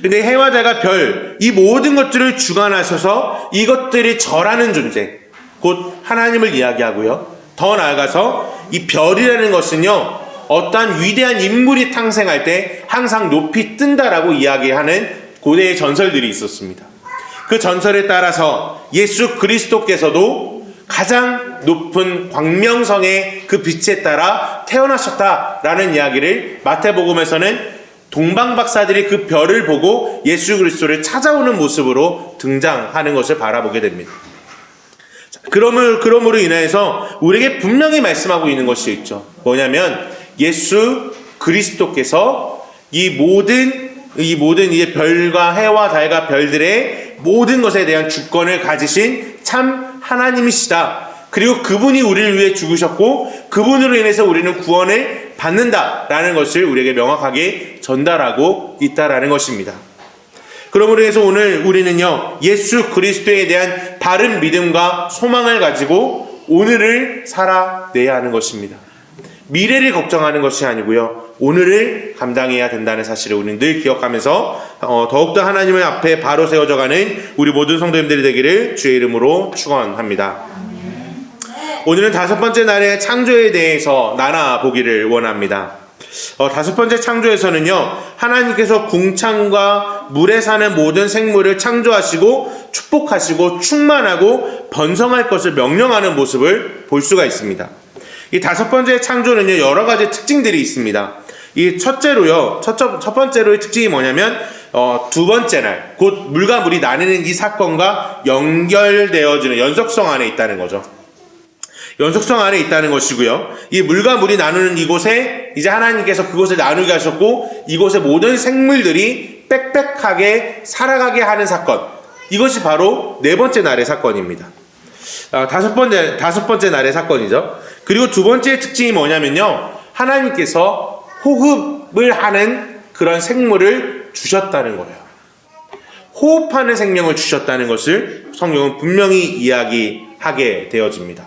근데 해와 달과 별, 이 모든 것들을 주관하셔서 이것들이 절하는 존재, 곧 하나님을 이야기하고요. 더 나아가서 이 별이라는 것은요, 어떠한 위대한 인물이 탄생할 때 항상 높이 뜬다라고 이야기하는 고대의 전설들이 있었습니다. 그 전설에 따라서 예수 그리스도께서도 가장 높은 광명성의 그 빛에 따라 태어나셨다라는 이야기를 마태복음에서는 동방박사들이 그 별을 보고 예수 그리스도를 찾아오는 모습으로 등장하는 것을 바라보게 됩니다. 그러므로 인해서 우리에게 분명히 말씀하고 있는 것이 있죠. 뭐냐면 예수 그리스도께서 이 모든 이제 별과 해와 달과 별들의 모든 것에 대한 주권을 가지신 참 하나님이시다. 그리고 그분이 우리를 위해 죽으셨고 그분으로 인해서 우리는 구원을 받는다라는 것을 우리에게 명확하게 전달하고 있다라는 것입니다. 그러므로 해서 오늘 우리는요, 예수 그리스도에 대한 바른 믿음과 소망을 가지고 오늘을 살아내야 하는 것입니다. 미래를 걱정하는 것이 아니고요, 오늘을 감당해야 된다는 사실을 우리는 늘 기억하면서 더욱더 하나님의 앞에 바로 세워져가는 우리 모든 성도님들이 되기를 주의 이름으로 축원합니다. 오늘은 다섯 번째 날의 창조에 대해서 나눠보기를 원합니다. 다섯 번째 창조에서는요, 하나님께서 궁창과 물에 사는 모든 생물을 창조하시고 축복하시고 충만하고 번성할 것을 명령하는 모습을 볼 수가 있습니다. 이 다섯 번째 창조는요, 여러 가지 특징들이 있습니다. 이 첫 번째로의 특징이 뭐냐면, 두 번째 날, 곧 물과 물이 나뉘는 이 사건과 연결되어지는 연속성 안에 있다는 거죠. 연속성 안에 있다는 것이고요. 이 물과 물이 나누는 이곳에 이제 하나님께서 그곳을 나누게 하셨고, 이곳의 모든 생물들이 빽빽하게 살아가게 하는 사건. 이것이 바로 네 번째 날의 사건입니다. 다섯 번째 날의 사건이죠. 그리고 두 번째 특징이 뭐냐면요, 하나님께서 호흡을 하는 그런 생물을 주셨다는 거예요. 호흡하는 생명을 주셨다는 것을 성경은 분명히 이야기하게 되어집니다.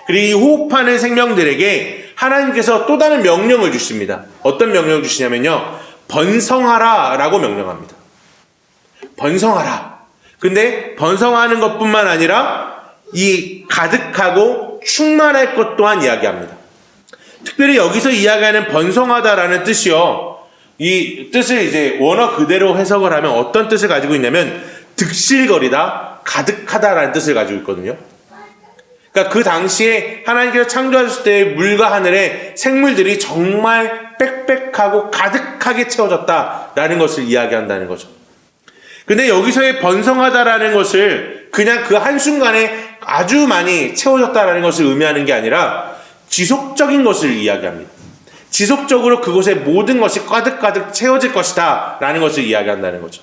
그리고 이 호흡하는 생명들에게 하나님께서 또 다른 명령을 주십니다. 어떤 명령을 주시냐면요, 번성하라 라고 명령합니다. 번성하라. 근데 번성하는 것뿐만 아니라 이 가득하고 충만할 것 또한 이야기합니다. 특별히 여기서 이야기하는 번성하다라는 뜻이요, 이 뜻을 이제 원어 그대로 해석을 하면 어떤 뜻을 가지고 있냐면 득실거리다, 가득하다라는 뜻을 가지고 있거든요. 그러니까 그 당시에 하나님께서 창조하셨을 때 물과 하늘의 생물들이 정말 빽빽하고 가득하게 채워졌다라는 것을 이야기한다는 거죠. 근데 여기서의 번성하다라는 것을 그냥 그 한순간에 아주 많이 채워졌다라는 것을 의미하는 게 아니라 지속적인 것을 이야기합니다. 지속적으로 그곳의 모든 것이 가득가득 채워질 것이다 라는 것을 이야기한다는 거죠.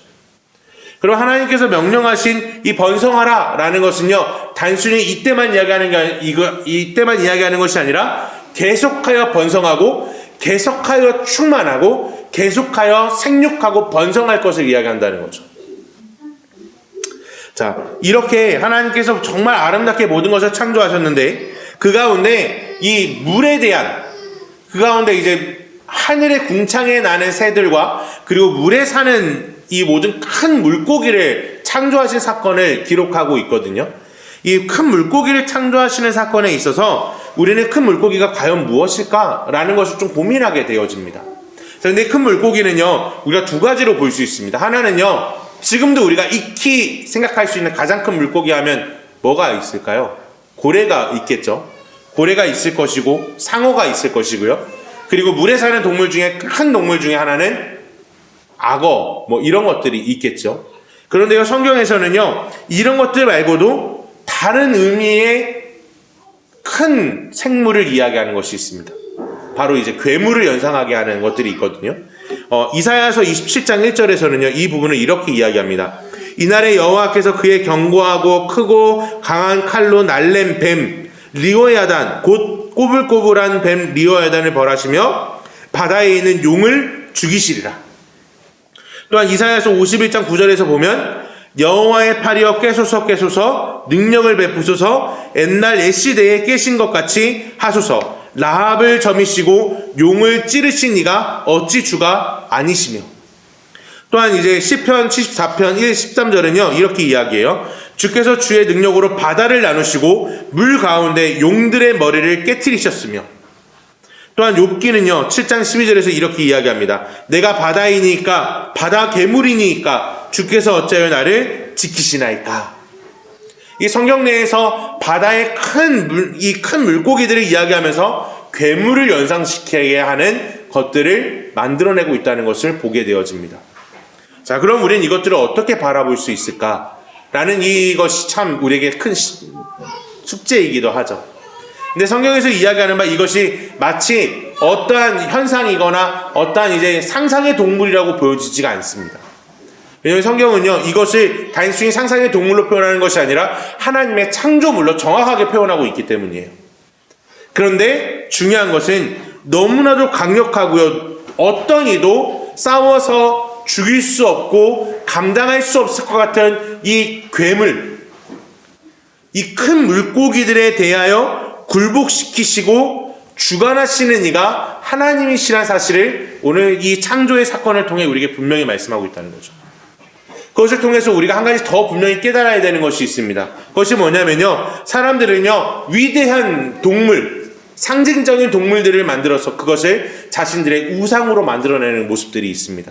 그럼 하나님께서 명령하신 이 번성하라 라는 것은요, 단순히 이때만 이야기하는 것이 아니라 계속하여 번성하고 계속하여 충만하고 계속하여 생육하고 번성할 것을 이야기한다는 거죠. 자, 이렇게 하나님께서 정말 아름답게 모든 것을 창조하셨는데, 그 가운데 이 물에 대한, 그 가운데 이제 하늘의 궁창에 나는 새들과 그리고 물에 사는 이 모든 큰 물고기를 창조하신 사건을 기록하고 있거든요. 이 큰 물고기를 창조하시는 사건에 있어서 우리는 큰 물고기가 과연 무엇일까라는 것을 좀 고민하게 되어집니다. 그런데 큰 물고기는요, 우리가 두 가지로 볼 수 있습니다. 하나는요, 지금도 우리가 익히 생각할 수 있는 가장 큰 물고기 하면 뭐가 있을까요? 고래가 있겠죠. 고래가 있을 것이고 상어가 있을 것이고요. 그리고 물에 사는 동물 중에 큰 동물 중에 하나는 악어, 뭐 이런 것들이 있겠죠. 그런데요, 성경에서는요, 이런 것들 말고도 다른 의미의 큰 생물을 이야기하는 것이 있습니다. 바로 이제 괴물을 연상하게 하는 것들이 있거든요. 이사야서 27장 1절에서는요, 이 부분을 이렇게 이야기합니다. 이날에 여호와께서 그의 견고하고 크고 강한 칼로 날랜 뱀 리오야단, 곧 꼬불꼬불한 뱀 리오야단을 벌하시며 바다에 있는 용을 죽이시리라. 또한 이사야서 51장 9절에서 보면 여호와의 팔이여 깨소서 깨소서 능력을 베푸소서 옛날 옛시대에 깨신 것 같이 하소서 라합을 점이시고 용을 찌르신 이가 어찌 주가 아니시며. 또한 이제 시편 74편 1, 13절은요 이렇게 이야기해요. 주께서 주의 능력으로 바다를 나누시고 물 가운데 용들의 머리를 깨트리셨으며. 또한 욥기는요 7장 12절에서 이렇게 이야기합니다. 내가 바다이니까 바다 괴물이니까 주께서 어찌하여 나를 지키시나이까. 이 성경 내에서 바다의 큰 물고기들을 이야기하면서 괴물을 연상시키게 하는 것들을 만들어내고 있다는 것을 보게 되어집니다. 자, 그럼 우리는 이것들을 어떻게 바라볼 수 있을까? 라는 이것이 참 우리에게 큰 숙제이기도 하죠. 근데 성경에서 이야기하는 바 이것이 마치 어떠한 현상이거나 어떠한 이제 상상의 동물이라고 보여지지가 않습니다. 왜냐하면 성경은요 이것을 단순히 상상의 동물로 표현하는 것이 아니라 하나님의 창조물로 정확하게 표현하고 있기 때문이에요. 그런데 중요한 것은 너무나도 강력하고요, 어떤 이도 싸워서 죽일 수 없고 감당할 수 없을 것 같은 이 괴물, 이 큰 물고기들에 대하여 굴복시키시고 주관하시는 이가 하나님이시라는 사실을 오늘 이 창조의 사건을 통해 우리에게 분명히 말씀하고 있다는 거죠. 그것을 통해서 우리가 한 가지 더 분명히 깨달아야 되는 것이 있습니다. 그것이 뭐냐면요, 사람들은요 위대한 동물, 상징적인 동물들을 만들어서 그것을 자신들의 우상으로 만들어내는 모습들이 있습니다.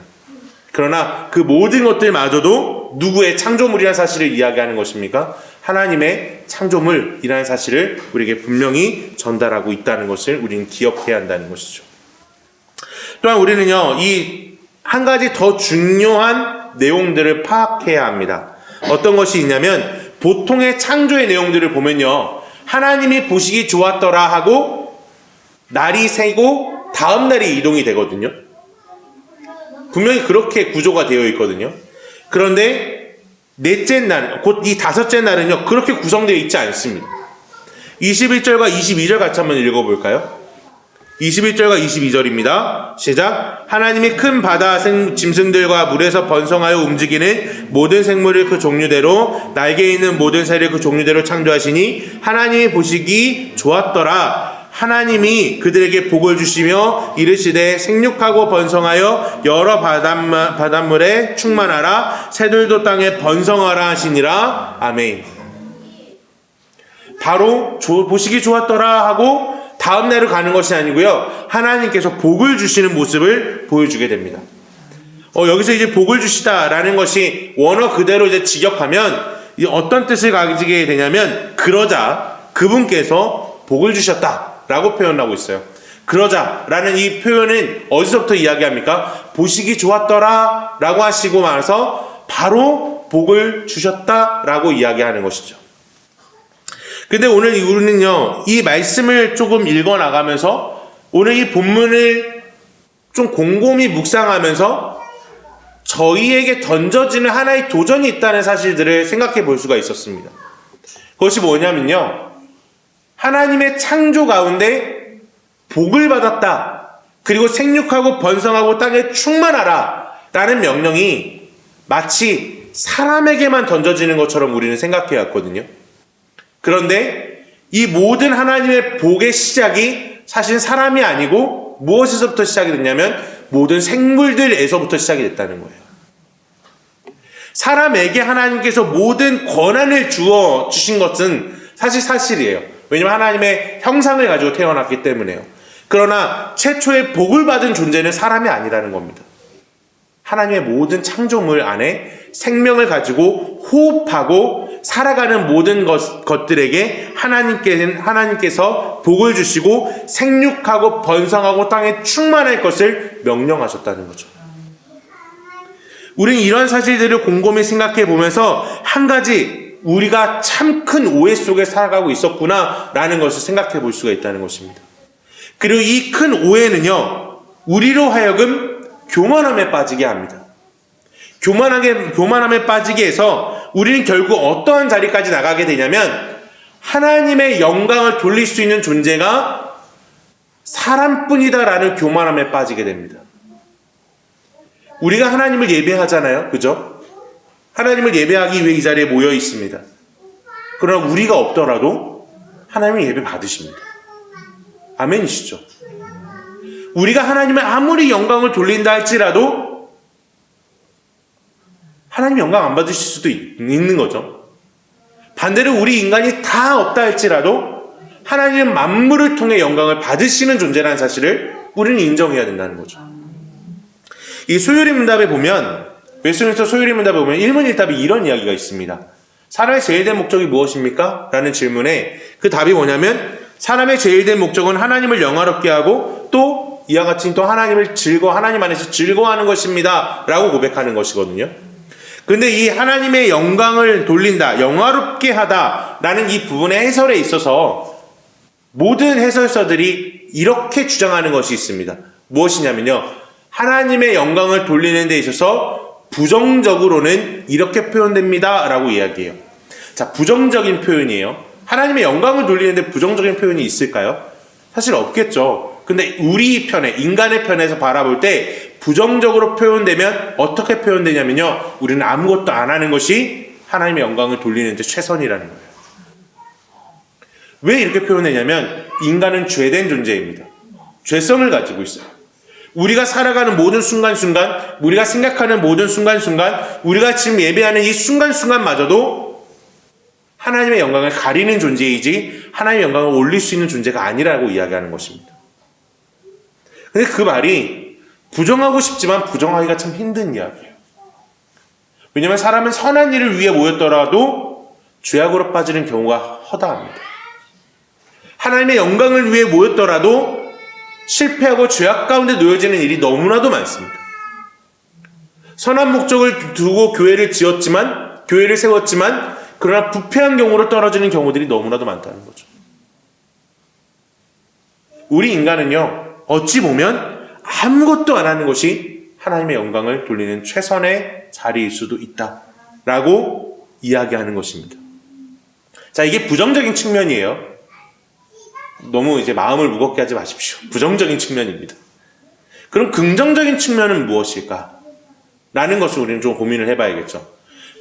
그러나 그 모든 것들마저도 누구의 창조물이라는 사실을 이야기하는 것입니까? 하나님의 창조물이라는 사실을 우리에게 분명히 전달하고 있다는 것을 우리는 기억해야 한다는 것이죠. 또한 우리는요 이 한 가지 더 중요한 내용들을 파악해야 합니다. 어떤 것이 있냐면, 보통의 창조의 내용들을 보면요, 하나님이 보시기 좋았더라 하고 날이 새고 다음 날이 이동이 되거든요. 분명히 그렇게 구조가 되어 있거든요. 그런데 넷째 날, 곧 이 다섯째 날은요 그렇게 구성되어 있지 않습니다. 21절과 22절 같이 한번 읽어볼까요? 21절과 22절입니다. 시작. 하나님이 큰 바다 짐승들과 물에서 번성하여 움직이는 모든 생물을 그 종류대로, 날개 있는 모든 새를 그 종류대로 창조하시니 하나님이 보시기 좋았더라. 하나님이 그들에게 복을 주시며 이르시되 생육하고 번성하여 여러 바닷물에 충만하라. 새들도 땅에 번성하라 하시니라. 아멘. 바로 보시기 좋았더라 하고 다음 날을 가는 것이 아니고요, 하나님께서 복을 주시는 모습을 보여주게 됩니다. 여기서 이제 복을 주시다라는 것이 원어 그대로 이제 직역하면 어떤 뜻을 가지게 되냐면, 그러자 그분께서 복을 주셨다라고 표현하고 있어요. 그러자라는 이 표현은 어디서부터 이야기합니까? 보시기 좋았더라라고 하시고 말아서 바로 복을 주셨다라고 이야기하는 것이죠. 근데 오늘 우리는요 이 말씀을 조금 읽어나가면서 오늘 이 본문을 좀 곰곰이 묵상하면서 저희에게 던져지는 하나의 도전이 있다는 사실들을 생각해 볼 수가 있었습니다. 그것이 뭐냐면요, 하나님의 창조 가운데 복을 받았다, 그리고 생육하고 번성하고 땅에 충만하라 라는 명령이 마치 사람에게만 던져지는 것처럼 우리는 생각해 왔거든요. 그런데 이 모든 하나님의 복의 시작이 사실 사람이 아니고 무엇에서부터 시작이 됐냐면 모든 생물들에서부터 시작이 됐다는 거예요. 사람에게 하나님께서 모든 권한을 주어 주신 것은 사실이에요. 왜냐하면 하나님의 형상을 가지고 태어났기 때문에요. 그러나 최초의 복을 받은 존재는 사람이 아니라는 겁니다. 하나님의 모든 창조물 안에 생명을 가지고 호흡하고 살아가는 모든 것들에게 하나님께서 복을 주시고 생육하고 번성하고 땅에 충만할 것을 명령하셨다는 거죠. 우리는 이런 사실들을 곰곰이 생각해 보면서 한 가지 우리가 참 큰 오해 속에 살아가고 있었구나라는 것을 생각해 볼 수가 있다는 것입니다. 그리고 이 큰 오해는요, 우리로 하여금 교만함에 빠지게 합니다. 교만함에 빠지게 해서 우리는 결국 어떠한 자리까지 나가게 되냐면 하나님의 영광을 돌릴 수 있는 존재가 사람뿐이다라는 교만함에 빠지게 됩니다. 우리가 하나님을 예배하잖아요. 그죠? 하나님을 예배하기 위해 이 자리에 모여 있습니다. 그러나 우리가 없더라도 하나님의 예배 받으십니다. 아멘이시죠? 우리가 하나님의 아무리 영광을 돌린다 할지라도 하나님 영광 안 받으실 수도 있는 거죠. 반대로 우리 인간이 다 없다 할지라도 하나님은 만물을 통해 영광을 받으시는 존재라는 사실을 우리는 인정해야 된다는 거죠. 이 소요리 문답에 보면, 웨스트민스터 소요리 문답에 보면 1문 1답에 이런 이야기가 있습니다. 사람의 제일 된 목적이 무엇입니까? 라는 질문에 그 답이 뭐냐면 사람의 제일 된 목적은 하나님을 영화롭게 하고 또 이와 같이 또 하나님 안에서 즐거워하는 것입니다. 라고 고백하는 것이거든요. 그런데 이 하나님의 영광을 돌린다, 영화롭게 하다 라는 이 부분의 해설에 있어서 모든 해설서들이 이렇게 주장하는 것이 있습니다. 무엇이냐면요, 하나님의 영광을 돌리는 데 있어서 부정적으로는 이렇게 표현됩니다 라고 이야기해요. 자, 부정적인 표현이에요. 하나님의 영광을 돌리는데 부정적인 표현이 있을까요? 사실 없겠죠. 근데 우리 편에, 인간의 편에서 바라볼 때 부정적으로 표현되면 어떻게 표현되냐면요, 우리는 아무것도 안 하는 것이 하나님의 영광을 돌리는 데 최선이라는 거예요. 왜 이렇게 표현되냐면 인간은 죄된 존재입니다. 죄성을 가지고 있어요. 우리가 살아가는 모든 순간순간, 우리가 생각하는 모든 순간순간, 우리가 지금 예배하는 이 순간순간마저도 하나님의 영광을 가리는 존재이지 하나님의 영광을 올릴 수 있는 존재가 아니라고 이야기하는 것입니다. 근데 그 말이 부정하고 싶지만 부정하기가 참 힘든 이야기예요. 왜냐하면 사람은 선한 일을 위해 모였더라도 죄악으로 빠지는 경우가 허다합니다. 하나님의 영광을 위해 모였더라도 실패하고 죄악 가운데 놓여지는 일이 너무나도 많습니다. 선한 목적을 두고 교회를 세웠지만 그러나 부패한 경우로 떨어지는 경우들이 너무나도 많다는 거죠. 우리 인간은요, 어찌 보면 아무것도 안 하는 것이 하나님의 영광을 돌리는 최선의 자리일 수도 있다라고 이야기하는 것입니다. 자, 이게 부정적인 측면이에요. 너무 이제 마음을 무겁게 하지 마십시오. 부정적인 측면입니다. 그럼 긍정적인 측면은 무엇일까? 라는 것을 우리는 좀 고민을 해봐야겠죠.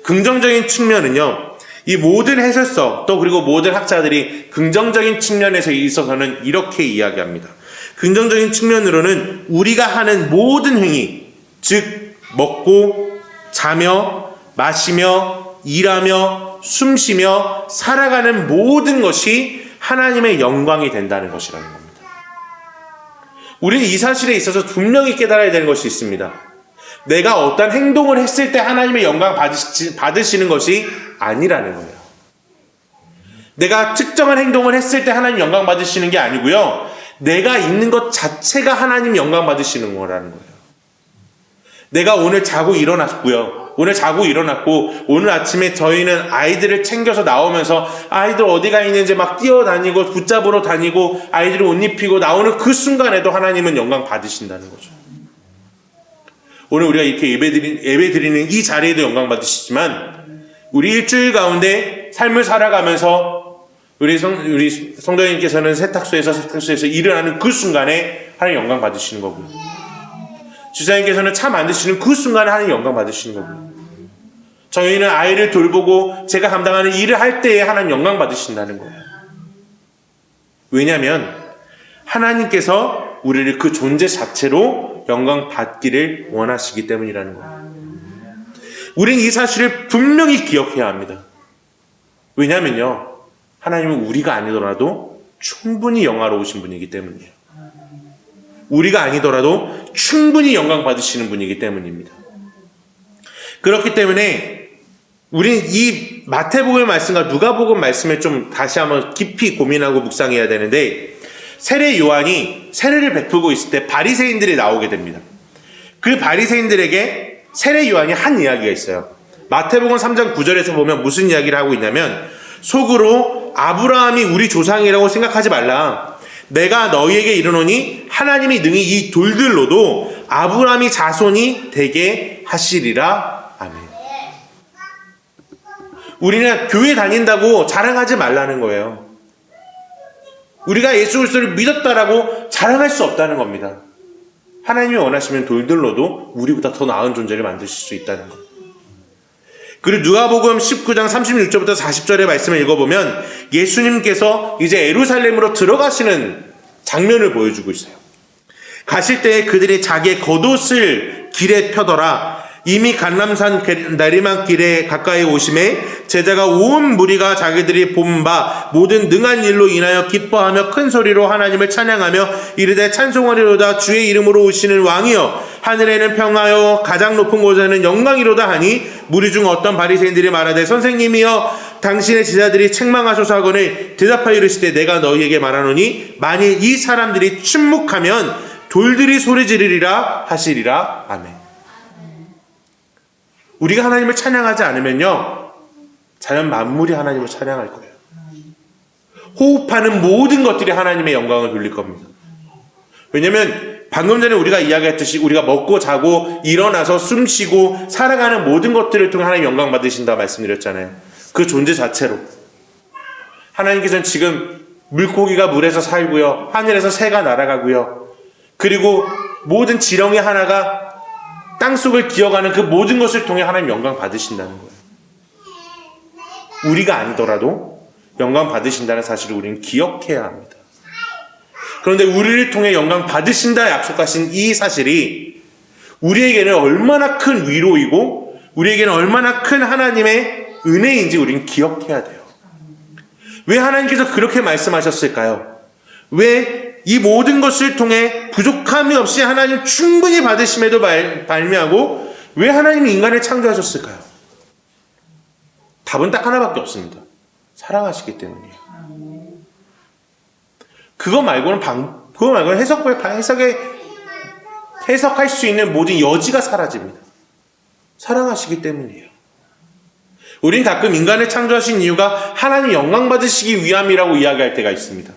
긍정적인 측면은요, 이 모든 해설서 또 그리고 모든 학자들이 긍정적인 측면에서 있어서는 이렇게 이야기합니다. 긍정적인 측면으로는 우리가 하는 모든 행위, 즉 먹고 자며 마시며 일하며 숨쉬며 살아가는 모든 것이 하나님의 영광이 된다는 것이라는 겁니다. 우리는 이 사실에 있어서 분명히 깨달아야 되는 것이 있습니다. 내가 어떤 행동을 했을 때 하나님의 영광 받으시는 것이 아니라는 거예요. 내가 특정한 행동을 했을 때 하나님 영광 받으시는 게 아니고요, 내가 있는 것 자체가 하나님 영광 받으시는 거라는 거예요. 내가 오늘 자고 일어났고 오늘 아침에 저희는 아이들을 챙겨서 나오면서 아이들 어디가 있는지 막 뛰어다니고 붙잡으러 다니고 아이들을 옷 입히고 나오는 그 순간에도 하나님은 영광 받으신다는 거죠. 오늘 우리가 이렇게 예배 드리는 이 자리에도 영광 받으시지만 우리 일주일 가운데 삶을 살아가면서 우리 성도님께서는 세탁소에서 일을 하는 그 순간에 하나님 영광 받으시는 거고요. 주사님께서는 차 만드시는 그 순간에 하나님 영광 받으시는 거고요. 저희는 아이를 돌보고 제가 감당하는 일을 할 때에 하나님 영광 받으신다는 거예요. 왜냐하면 하나님께서 우리를 그 존재 자체로 영광 받기를 원하시기 때문이라는 거예요. 우리는 이 사실을 분명히 기억해야 합니다. 왜냐하면요, 하나님은 우리가 아니더라도 충분히 영화로우신 분이기 때문이에요. 우리가 아니더라도 충분히 영광 받으시는 분이기 때문입니다. 그렇기 때문에 우리는 이 마태복음 말씀과 누가복음 말씀을 좀 다시 한번 깊이 고민하고 묵상해야 되는데, 세례 요한이 세례를 베풀고 있을 때 바리새인들이 나오게 됩니다. 그 바리새인들에게 세례 요한이 한 이야기가 있어요. 마태복음 3장 9절에서 보면 무슨 이야기를 하고 있냐면, 속으로 아브라함이 우리 조상이라고 생각하지 말라. 내가 너희에게 이르노니 하나님이 능히 이 돌들로도 아브라함이 자손이 되게 하시리라. 아멘. 우리는 교회 다닌다고 자랑하지 말라는 거예요. 우리가 예수 그리스도를 믿었다라고 자랑할 수 없다는 겁니다. 하나님이 원하시면 돌들로도 우리보다 더 나은 존재를 만드실 수 있다는 것. 그리고 누가복음 19장 36절부터 40절의 말씀을 읽어보면 예수님께서 이제 예루살렘으로 들어가시는 장면을 보여주고 있어요. 가실 때 그들이 자기의 겉옷을 길에 펴더라. 이미 감람산 내리막길에 가까이 오심에 제자가 온 무리가 자기들이 본 바 모든 능한 일로 인하여 기뻐하며 큰 소리로 하나님을 찬양하며 이르되 찬송하리로다. 주의 이름으로 오시는 왕이여 하늘에는 평하여 가장 높은 곳에는 영광이로다 하니, 무리 중 어떤 바리새인들이 말하되 선생님이여 당신의 제자들이 책망하소서 하거늘 대답하여 이르시되 내가 너희에게 말하노니 만일 이 사람들이 침묵하면 돌들이 소리 지르리라 하시리라. 아멘. 우리가 하나님을 찬양하지 않으면요, 자연 만물이 하나님을 찬양할 거예요. 호흡하는 모든 것들이 하나님의 영광을 돌릴 겁니다. 왜냐하면 방금 전에 우리가 이야기했듯이 우리가 먹고 자고 일어나서 숨쉬고 살아가는 모든 것들을 통해 하나님 영광 받으신다 말씀드렸잖아요. 그 존재 자체로 하나님께서는 지금 물고기가 물에서 살고요, 하늘에서 새가 날아가고요, 그리고 모든 지렁이 하나가 땅속을 기어가는 그 모든 것을 통해 하나님 영광 받으신다는 거예요. 우리가 아니더라도 영광 받으신다는 사실을 우리는 기억해야 합니다. 그런데 우리를 통해 영광 받으신다 약속하신 이 사실이 우리에게는 얼마나 큰 위로이고 우리에게는 얼마나 큰 하나님의 은혜인지 우리는 기억해야 돼요. 왜 하나님께서 그렇게 말씀하셨을까요? 왜 이 모든 것을 통해 부족함이 없이 하나님 충분히 받으심에도 발미하고 왜 하나님이 인간을 창조하셨을까요? 답은 딱 하나밖에 없습니다. 사랑하시기 때문이에요. 그거 말고는 해석할 수 있는 모든 여지가 사라집니다. 사랑하시기 때문이에요. 우린 가끔 인간을 창조하신 이유가 하나님 영광 받으시기 위함이라고 이야기할 때가 있습니다.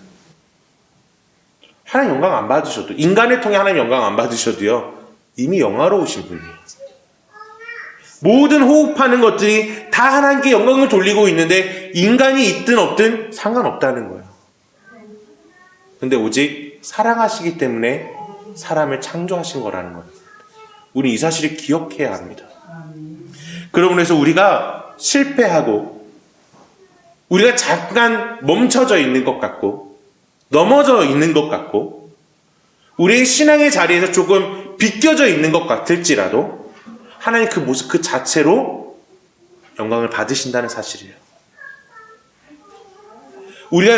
하나님 영광 안 받으셔도, 인간을 통해 하나님 영광 안 받으셔도요, 이미 영화로우신 분이에요. 모든 호흡하는 것들이 다 하나님께 영광을 돌리고 있는데 인간이 있든 없든 상관없다는 거예요. 근데 오직 사랑하시기 때문에 사람을 창조하신 거라는 거예요. 우리 이 사실을 기억해야 합니다. 그러므로 해서 우리가 실패하고 우리가 잠깐 멈춰져 있는 것 같고 넘어져 있는 것 같고 우리의 신앙의 자리에서 조금 비껴져 있는 것 같을지라도 하나님 그 모습 그 자체로 영광을 받으신다는 사실이에요. 우리가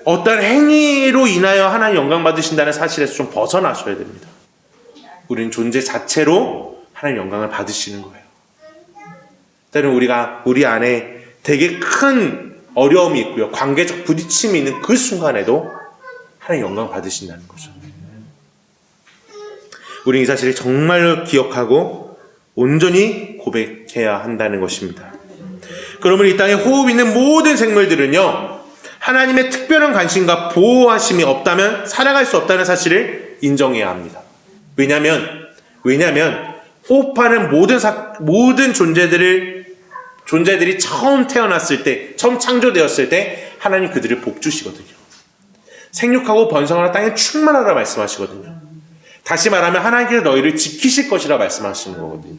어떤 행위로 인하여 하나님 영광 받으신다는 사실에서 좀 벗어나셔야 됩니다. 우리는 존재 자체로 하나님 영광을 받으시는 거예요. 때로는 우리가 우리 안에 되게 큰 어려움이 있고요, 관계적 부딪힘이 있는 그 순간에도 하나님 영광 받으신다는 거죠. 우리는 이 사실을 정말로 기억하고 온전히 고백해야 한다는 것입니다. 그러면 이 땅에 호흡 있는 모든 생물들은요, 하나님의 특별한 관심과 보호하심이 없다면 살아갈 수 없다는 사실을 인정해야 합니다. 왜냐하면 호흡하는 모든 존재들이 처음 태어났을 때, 처음 창조되었을 때 하나님 그들을 복 주시거든요. 생육하고 번성하라, 땅에 충만하라 말씀하시거든요. 다시 말하면 하나님께서 너희를 지키실 것이라 말씀하시는 거거든요.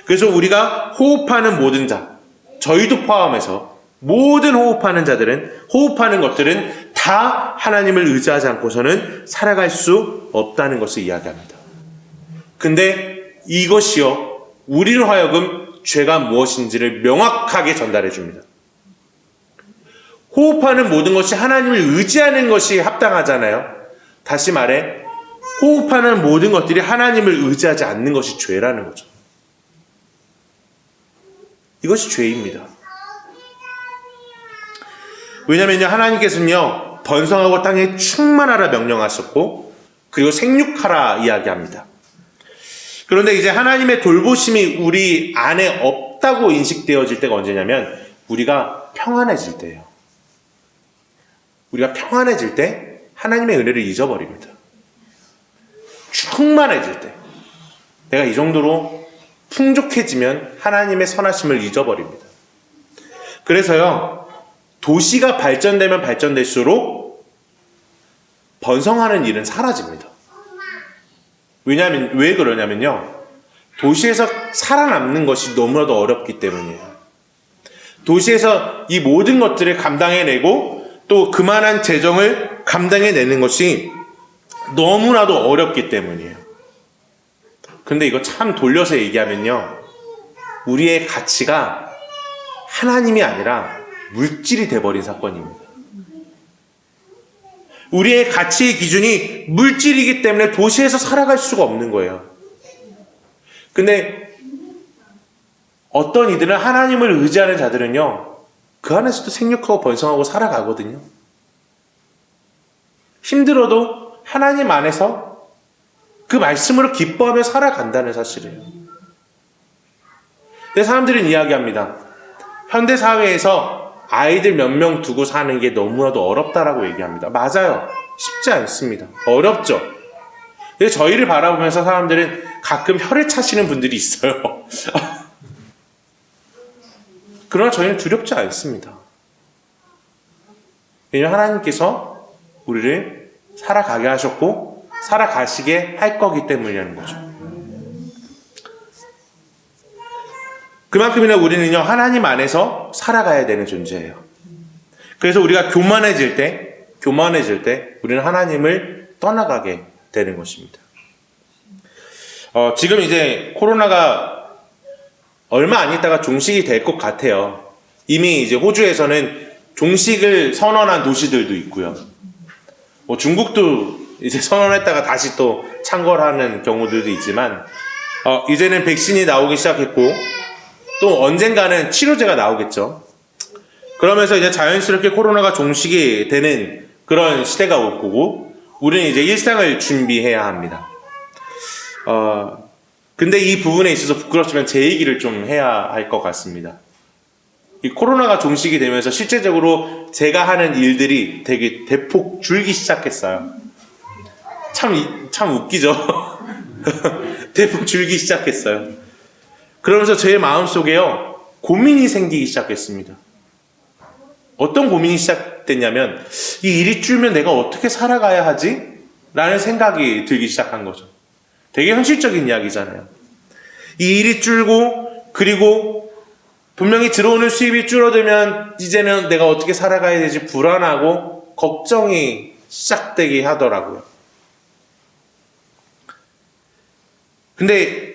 그래서 우리가 호흡하는 모든 자, 저희도 포함해서 모든 호흡하는 자들은, 호흡하는 것들은 다 하나님을 의지하지 않고서는 살아갈 수 없다는 것을 이야기합니다. 근데 이것이요, 우리로 하여금 죄가 무엇인지를 명확하게 전달해 줍니다. 호흡하는 모든 것이 하나님을 의지하는 것이 합당하잖아요. 다시 말해, 호흡하는 모든 것들이 하나님을 의지하지 않는 것이 죄라는 거죠. 이것이 죄입니다. 왜냐면요, 하나님께서는요, 번성하고 땅에 충만하라 명령하셨고, 그리고 생육하라 이야기합니다. 그런데 이제 하나님의 돌보심이 우리 안에 없다고 인식되어질 때가 언제냐면, 우리가 평안해질 때예요. 우리가 평안해질 때 하나님의 은혜를 잊어버립니다. 충만해질 때, 내가 이 정도로 풍족해지면 하나님의 선하심을 잊어버립니다. 그래서요, 도시가 발전되면 발전될수록 번성하는 일은 사라집니다. 왜 그러냐면요, 도시에서 살아남는 것이 너무나도 어렵기 때문이에요. 도시에서 이 모든 것들을 감당해내고 또 그만한 재정을 감당해내는 것이 너무나도 어렵기 때문이에요. 근데 이거 참 돌려서 얘기하면요, 우리의 가치가 하나님이 아니라 물질이 돼버린 사건입니다. 우리의 가치의 기준이 물질이기 때문에 도시에서 살아갈 수가 없는 거예요. 근데 어떤 이들은 하나님을 의지하는 자들은요, 그 안에서도 생육하고 번성하고 살아가거든요. 힘들어도 하나님 안에서 그 말씀으로 기뻐하며 살아간다는 사실이에요. 근데 사람들은 이야기합니다. 현대사회에서 아이들 몇 명 두고 사는 게 너무나도 어렵다라고 얘기합니다. 맞아요. 쉽지 않습니다. 어렵죠. 근데 저희를 바라보면서 사람들은 가끔 혀를 차시는 분들이 있어요. 그러나 저희는 두렵지 않습니다. 왜냐하면 하나님께서 우리를 살아가게 하셨고 살아가시게 할 거기 때문이라는 거죠. 그만큼이나 우리는요, 하나님 안에서 살아가야 되는 존재예요. 그래서 우리가 교만해질 때 우리는 하나님을 떠나가게 되는 것입니다. 지금 이제 코로나가 얼마 안 있다가 종식이 될 것 같아요. 이미 이제 호주에서는 종식을 선언한 도시들도 있고요. 중국도 이제 선언했다가 다시 또 창궐하는 경우들도 있지만, 이제는 백신이 나오기 시작했고, 또 언젠가는 치료제가 나오겠죠. 그러면서 이제 자연스럽게 코로나가 종식이 되는 그런 시대가 올 거고, 우리는 이제 일상을 준비해야 합니다. 근데 이 부분에 있어서 부끄럽지만 제 얘기를 좀 해야 할 것 같습니다. 이 코로나가 종식이 되면서 실제적으로 제가 하는 일들이 되게 대폭 줄기 시작했어요. 참 웃기죠? 대폭 줄기 시작했어요. 그러면서 제 마음속에요, 고민이 생기기 시작했습니다. 어떤 고민이 시작됐냐면, 이 일이 줄면 내가 어떻게 살아가야 하지? 라는 생각이 들기 시작한 거죠. 되게 현실적인 이야기잖아요. 이 일이 줄고, 그리고 분명히 들어오는 수입이 줄어들면 이제는 내가 어떻게 살아가야 되지 불안하고 걱정이 시작되게 하더라고요. 근데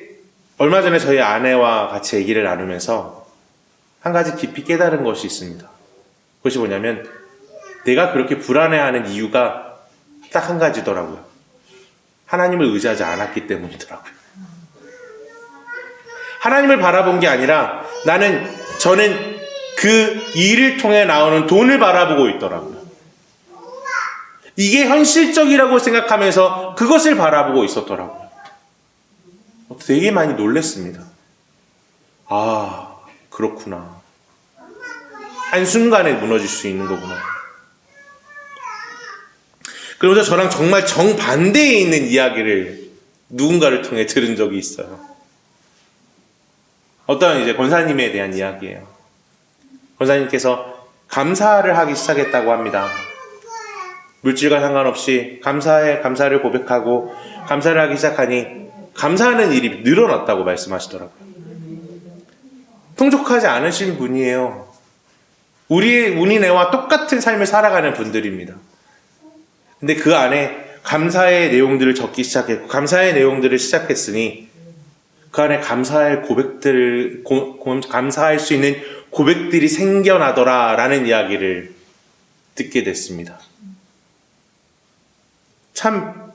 얼마 전에 저희 아내와 같이 얘기를 나누면서 한 가지 깊이 깨달은 것이 있습니다. 그것이 뭐냐면, 내가 그렇게 불안해하는 이유가 딱 한 가지더라고요. 하나님을 의지하지 않았기 때문이더라고요. 하나님을 바라본 게 아니라 저는 그 일을 통해 나오는 돈을 바라보고 있더라고요. 이게 현실적이라고 생각하면서 그것을 바라보고 있었더라고요. 되게 많이 놀랐습니다. 아, 그렇구나. 한순간에 무너질 수 있는 거구나. 그러면서 저랑 정말 정반대에 있는 이야기를 누군가를 통해 들은 적이 있어요. 어떤 이제 권사님에 대한 이야기예요. 권사님께서 감사를 하기 시작했다고 합니다. 물질과 상관없이 감사를 고백하고 감사를 하기 시작하니 감사하는 일이 늘어났다고 말씀하시더라고요. 풍족하지 않으신 분이에요. 우리네와 똑같은 삶을 살아가는 분들입니다. 근데 그 안에 감사의 내용들을 적기 시작했고, 감사의 내용들을 시작했으니 그 안에 감사할 감사할 수 있는 고백들이 생겨나더라 라는 이야기를 듣게 됐습니다. 참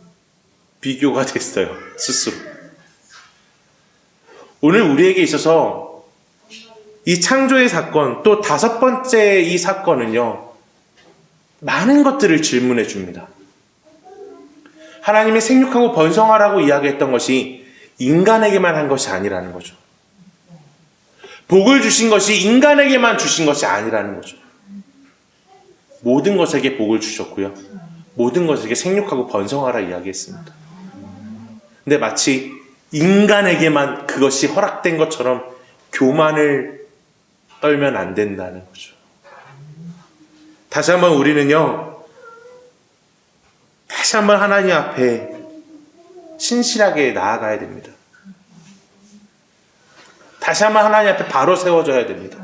비교가 됐어요, 스스로. 오늘 우리에게 있어서 이 창조의 사건, 또 다섯 번째 이 사건은요, 많은 것들을 질문해 줍니다. 하나님이 생육하고 번성하라고 이야기했던 것이 인간에게만 한 것이 아니라는 거죠. 복을 주신 것이 인간에게만 주신 것이 아니라는 거죠. 모든 것에게 복을 주셨고요. 모든 것에게 생육하고 번성하라 이야기했습니다. 근데 마치 인간에게만 그것이 허락된 것처럼 교만을 떨면 안 된다는 거죠. 다시 한번 우리는요, 다시 한번 하나님 앞에 신실하게 나아가야 됩니다. 다시 한번 하나님 앞에 바로 세워져야 됩니다.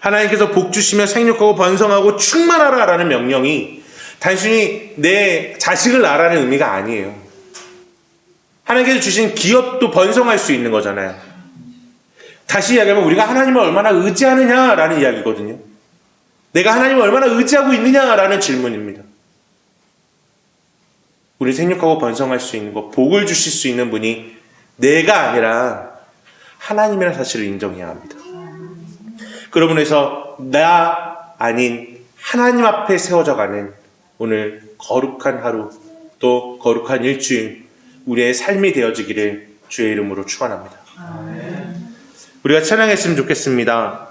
하나님께서 복 주시며 생육하고 번성하고 충만하라 라는 명령이 단순히 내 자식을 낳으라는 의미가 아니에요. 하나님께서 주신 기업도 번성할 수 있는 거잖아요. 다시 이야기하면 우리가 하나님을 얼마나 의지하느냐라는 이야기거든요. 내가 하나님을 얼마나 의지하고 있느냐라는 질문입니다. 우리 생육하고 번성할 수 있는 것, 복을 주실 수 있는 분이 내가 아니라 하나님이라는 사실을 인정해야 합니다. 그러므로 나 아닌 하나님 앞에 세워져가는 오늘 거룩한 하루, 또 거룩한 일주일, 우리의 삶이 되어지기를 주의 이름으로 축원합니다. 우리가 찬양했으면 좋겠습니다.